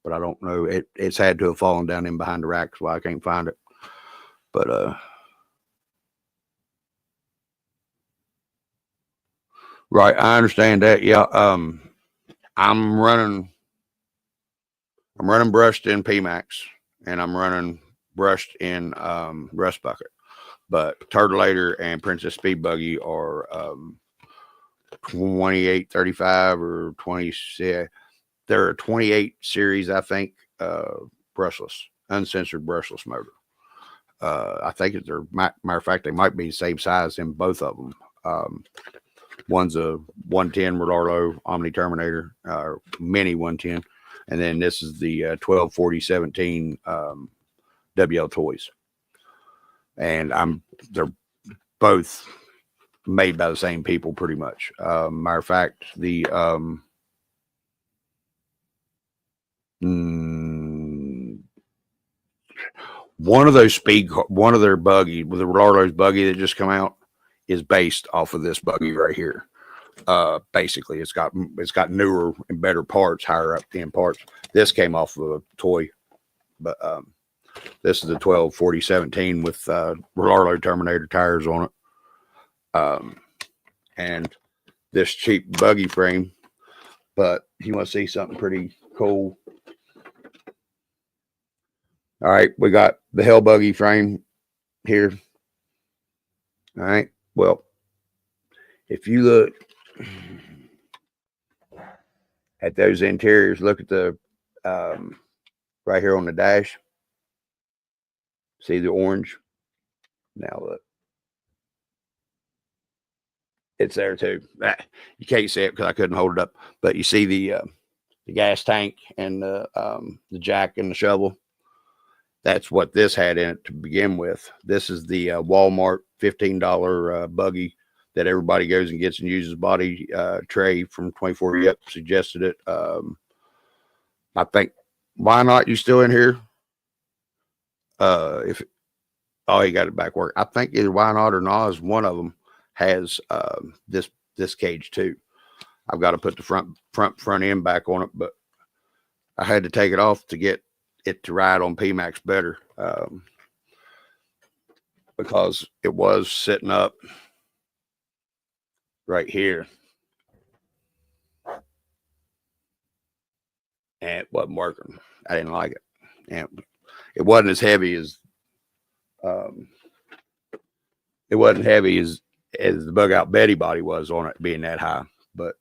but I don't know. It's had to have fallen down in behind the rack, that's why I can't find it. But right, I understand that. Yeah, I'm running brushed in PMax, and I'm running brushed in Rust Bucket. But Turtleator and Princess Speed Buggy are 2835 or 26. They're a 28 series, I think, brushless, uncensored brushless motor. I think they're, matter of fact, they might be the same size in both of them. One's a 110 Rodarlo Omni Terminator, mini 110, and then this is the 124017 WL Toys, and they're both made by the same people, pretty much. Matter of fact, the one of their buggy, with the Rodarlo's buggy that just come out, is based off of this buggy right here. Basically, it's got newer and better parts, higher up in parts. This came off of a toy, but this is the 124017 with Rodarlo Terminator tires on it, and this cheap buggy frame. But you want to see something pretty cool? All right, we got the Hell buggy frame here. All right, well, if you look at those interiors, look at the right here on the dash. See the orange? Now look. It's there too. You can't see it because I couldn't hold it up. But you see the gas tank and the jack and the shovel. That's what this had in it to begin with. This is the Walmart $15 buggy that everybody goes and gets and uses. Body Trey from 24 Yep suggested it. I think, why not? You still in here? He got it back work. I think either Why Not or Nas, one of them has this cage too. I've got to put the front end back on it, but I had to take it off to get it to ride on PMax better, because it was sitting up right here and it wasn't working. I didn't like it, and it wasn't as heavy as the Bug Out Betty body was on it being that high. But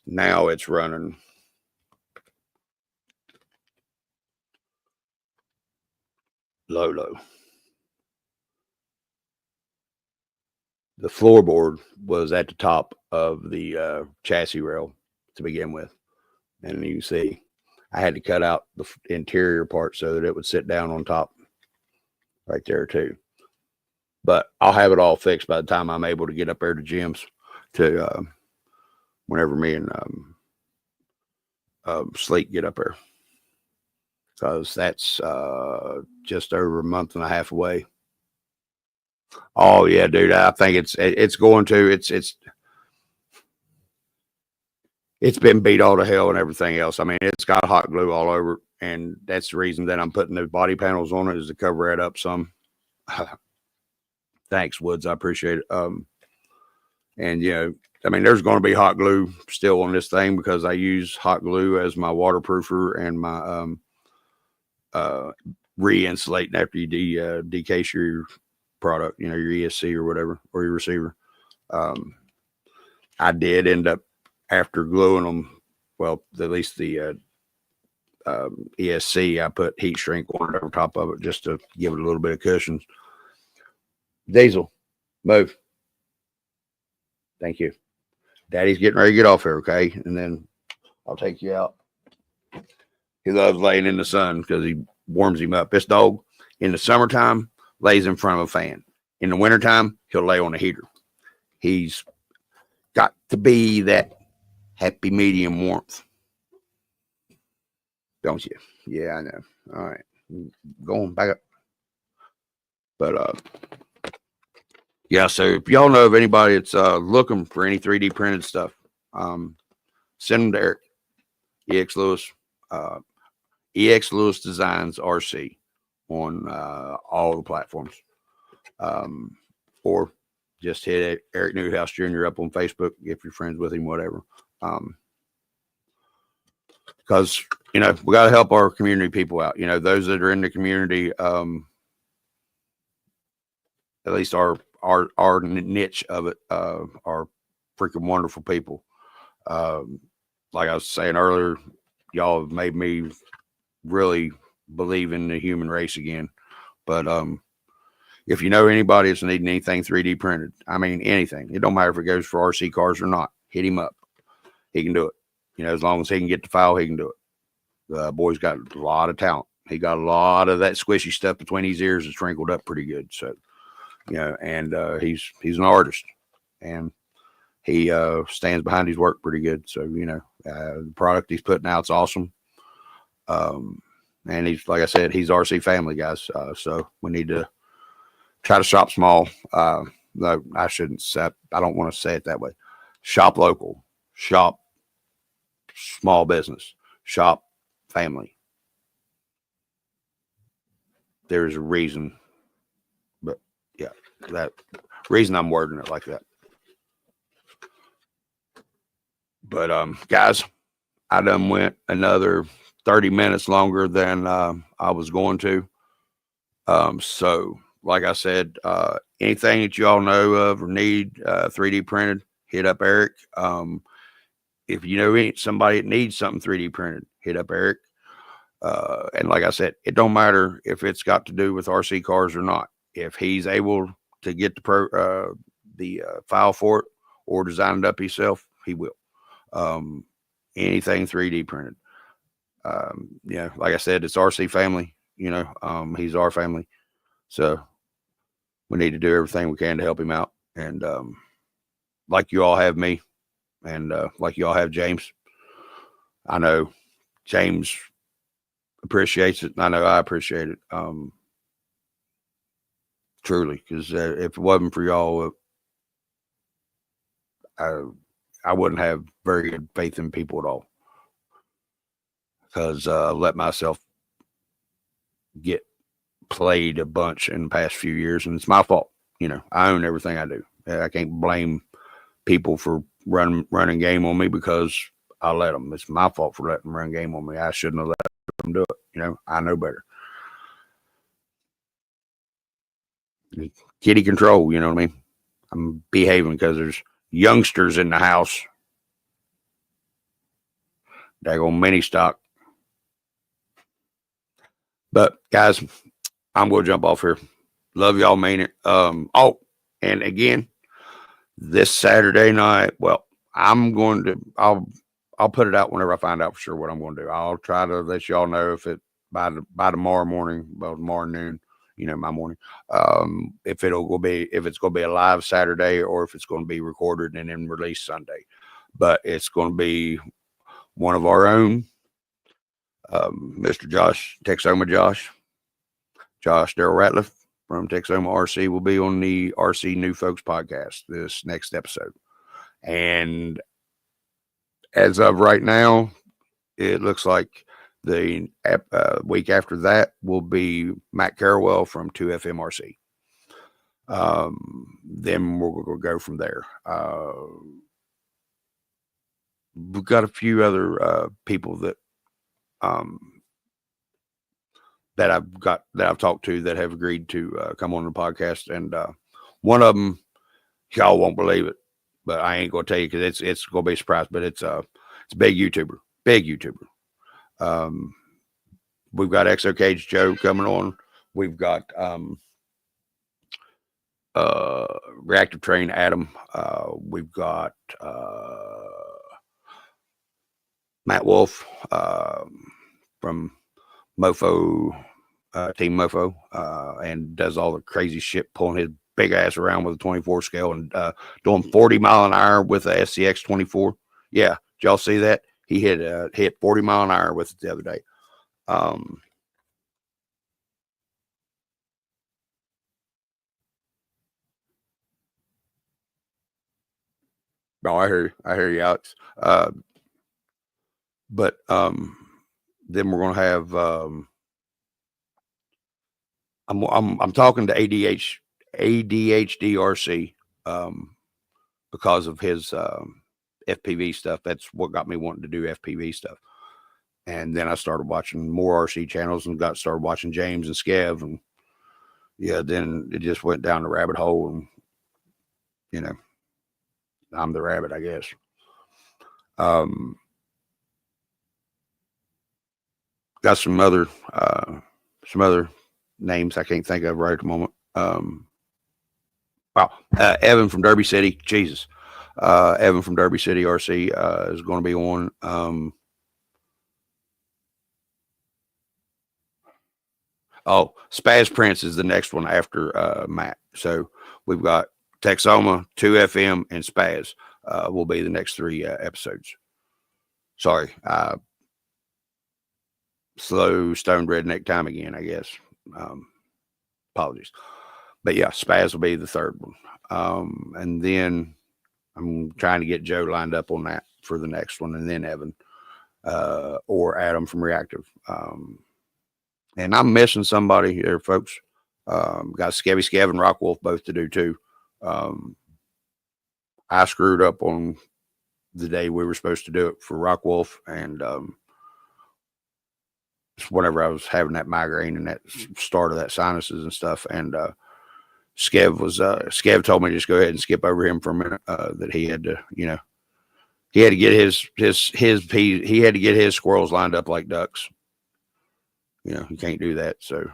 now it's running low. The floorboard was at the top of the chassis rail to begin with, and you can see I had to cut out the interior part so that it would sit down on top right there too. But I'll have it all fixed by the time I'm able to get up there to Jim's to whenever me and Sleek get up there, because that's just over a month and a half away. Oh yeah, dude, I think it's going to it's been beat all to hell and everything else. I mean, it's got hot glue all over it, and that's the reason that I'm putting the body panels on it, is to cover it up some. Thanks, Woods, I appreciate it. And you know, I mean, there's going to be hot glue still on this thing because I use hot glue as my waterproofer and my re-insulating after you decase your product, you know, your ESC or whatever, or your receiver. I did end up, after gluing them, well, at least the ESC, I put heat shrink on it over top of it just to give it a little bit of cushions. Diesel, move. Thank you. Daddy's getting ready to get off here, okay? And then I'll take you out. He loves laying in the sun because he warms him up. This dog, in the summertime, lays in front of a fan. In the wintertime, he'll lay on a heater. He's got to be that happy medium warmth. Don't you? Yeah, I know. All right. Going back up. But yeah, so if y'all know of anybody that's looking for any 3D printed stuff, send them to Eric, EX Lewis. EX Lewis Designs RC on all the platforms. Or just hit Eric Newhouse Jr. up on Facebook if you're friends with him, whatever. Because we got to help our community people out. Those that are in the community, at least our niche of it, are freaking wonderful people. Like I was saying earlier, y'all have made me really believe in the human race again. But if you know anybody that's needing anything 3D printed, I mean anything, it don't matter if it goes for RC cars or not, hit him up. He can do it. As long as he can get the file, he can do it. The boy's got a lot of talent. He got a lot of that squishy stuff between his ears that's wrinkled up pretty good. So, and he's an artist, and he stands behind his work pretty good. So, the product he's putting out's awesome. And he's, like I said, he's RC family, guys. So we need to try to shop small. No, I shouldn't say, I don't want to say it that way. Shop local, shop small business, shop family. There's a reason, but yeah, that reason I'm wording it like that. But guys, I done went another 30 minutes longer than I was going to. So like I said, anything that y'all know of or need 3D printed, hit up Eric. If you know somebody that needs something 3D printed, hit up Eric. And like I said, it don't matter if it's got to do with RC cars or not. If he's able to get the file for it or design it up himself, he will. Anything 3D printed. Like I said, it's RC family. He's our family, so we need to do everything we can to help him out. And like you all have me, and like you all have James. I know James appreciates it, and I know I appreciate it. Truly, because if it wasn't for y'all, I wouldn't have very good faith in people at all. Because I let myself get played a bunch in the past few years, and it's my fault. I own everything I do. I can't blame people for running game on me because I let them. It's my fault for letting them run game on me. I shouldn't have let them do it. I know better. Kitty control, you know what I mean? I'm behaving because there's youngsters in the house. Daggone mini stock. But guys, I'm going to jump off here. Love y'all, mean it. Oh, and again, this Saturday night, well, I'll put it out whenever I find out for sure what I'm going to do. I'll try to let y'all know if it by tomorrow morning, tomorrow noon, my morning, if it's going to be a live Saturday or if it's going to be recorded and then released Sunday. But it's going to be one of our own, Mr. Josh, Texoma Josh Darrell Ratliff from Texoma RC will be on the RC New Folks podcast this next episode. And as of right now, it looks like the week after that will be Matt Carwell from 2FMRC. Then we're going to go from there. We've got a few other people that I've talked to that have agreed to come on the podcast, and one of them, y'all won't believe it, but I ain't gonna tell you because it's gonna be a surprise. But it's a big YouTuber. We've got Exo Cage Joe coming on. We've got Reactive Train Adam. We've got Matt Wolf from Mofo, Team Mofo, and does all the crazy shit, pulling his big ass around with a 24 scale and doing 40 mile an hour with a SCX 24. Yeah, did y'all see that? He hit 40 mile an hour with it the other day. Oh, I hear you, Alex. But then we're going to have, I'm talking to ADHDRC, because of his, FPV stuff. That's what got me wanting to do FPV stuff. And then I started watching more RC channels and started watching James and Skev, and yeah, then it just went down the rabbit hole, and you know, I'm the rabbit, I guess. Got some other names I can't think of right at the moment. Wow, Evan from Derby City, Jesus, Evan from Derby City RC is going to be on. Oh, Spaz Prince is the next one after Matt. So we've got Texoma, 2FM, and Spaz will be the next 3 episodes. Sorry, slow stoned redneck time again, I guess. Apologies. But yeah, Spaz will be the 3rd one. And then I'm trying to get Joe lined up on that for the next one, and then Evan or Adam from Reactive. And I'm missing somebody here, folks. Got Skevy Skev and Rock Wolf both to do too. I screwed up on the day we were supposed to do it for Rock Wolf, and whenever I was having that migraine and that start of that sinuses and stuff, and Skev told me to just go ahead and skip over him for a minute. That he had to, he had to get he had to get his squirrels lined up like ducks. He can't do that. So,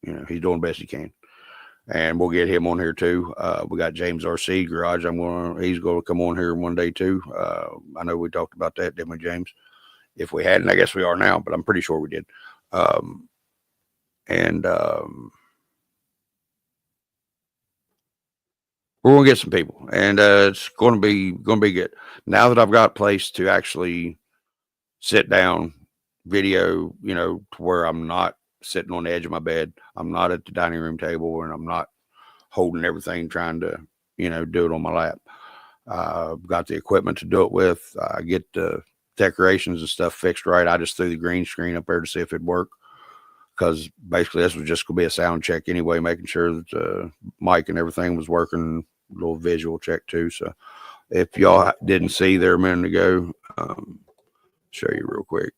he's doing the best he can. And we'll get him on here too. We got James RC Garage. He's going to come on here one day too. I know we talked about that, didn't we, James? If we hadn't, I guess we are now, but I'm pretty sure we did. We're going to get some people, and it's going to be good. Now that I've got a place to actually sit down, video, to where I'm not sitting on the edge of my bed, I'm not at the dining room table, and I'm not holding everything trying to, do it on my lap. I've got the equipment to do it with. I get the decorations and stuff fixed right. I just threw the green screen up there to see if it'd work, because basically this was just going to be a sound check anyway, making sure that the mic and everything was working, a little visual check too. So if y'all didn't see there a minute ago, show you real quick.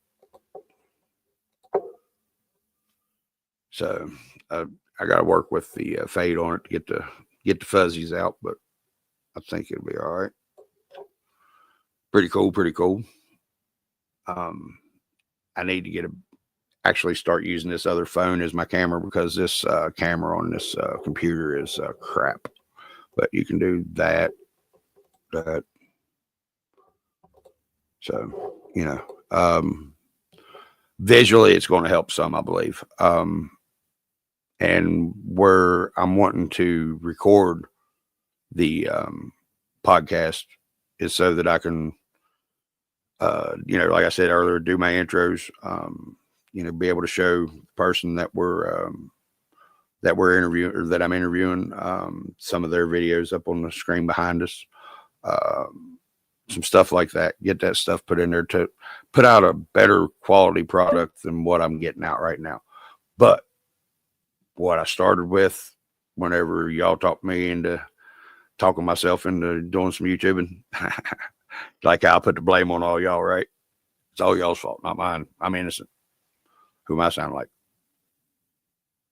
So I got to work with the fade on it to get the fuzzies out, but I think it'll be all right. Pretty cool. I need to actually start using this other phone as my camera, because this camera on this computer is crap. But you can do that. So, visually it's going to help some, I believe. And where I'm wanting to record the podcast is so that I can, like I said earlier, do my intros, be able to show the person that we're interviewing, or that I'm interviewing, some of their videos up on the screen behind us, some stuff like that. Get that stuff put in there to put out a better quality product than what I'm getting out right now. But what I started with, whenever y'all talked me into talking myself into doing some YouTubing, like I'll put the blame on all y'all, right? It's all y'all's fault, not mine. I'm innocent. Who am I sound like?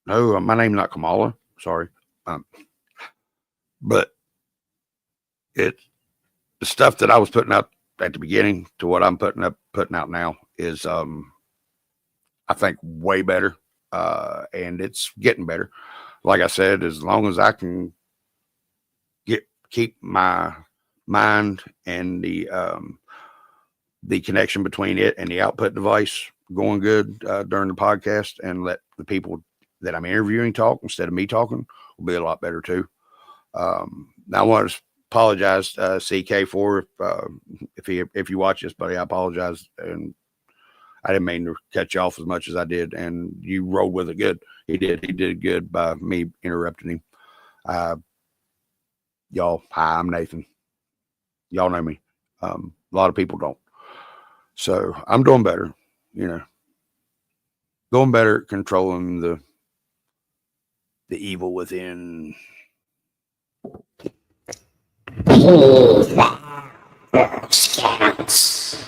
No, my name's not Kamala. Sorry. But the stuff that I was putting out at the beginning to what I'm putting out now is, I think, way better. And it's getting better. Like I said, as long as I can keep my mind and the connection between it and the output device going good during the podcast, and let the people that I'm interviewing talk instead of me talking, will be a lot better too. Now I want to apologize, CK4, if you watch this, buddy. I apologize, and I didn't mean to cut you off as much as I did, and you rolled with it good. He did good by me interrupting him. Y'all, hi, I'm Nathan. Y'all know me. A lot of people don't. So I'm doing better, going better at controlling the evil within. Scouts.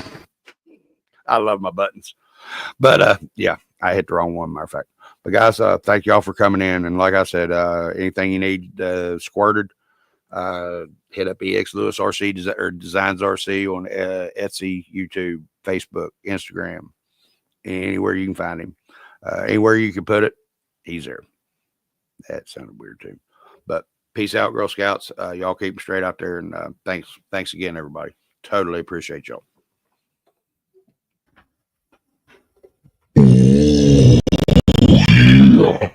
I love my buttons, but yeah, I hit the wrong one, matter of fact. But guys, thank y'all for coming in, and like I said, anything you need squirted, hit up EX Lewis RC or Designs RC on Etsy, YouTube, Facebook, Instagram, anywhere you can find him. Anywhere you can put it, he's there. That sounded weird too, but peace out, Girl Scouts. Y'all keep them straight out there, and thanks again, everybody. Totally appreciate y'all. Yeah.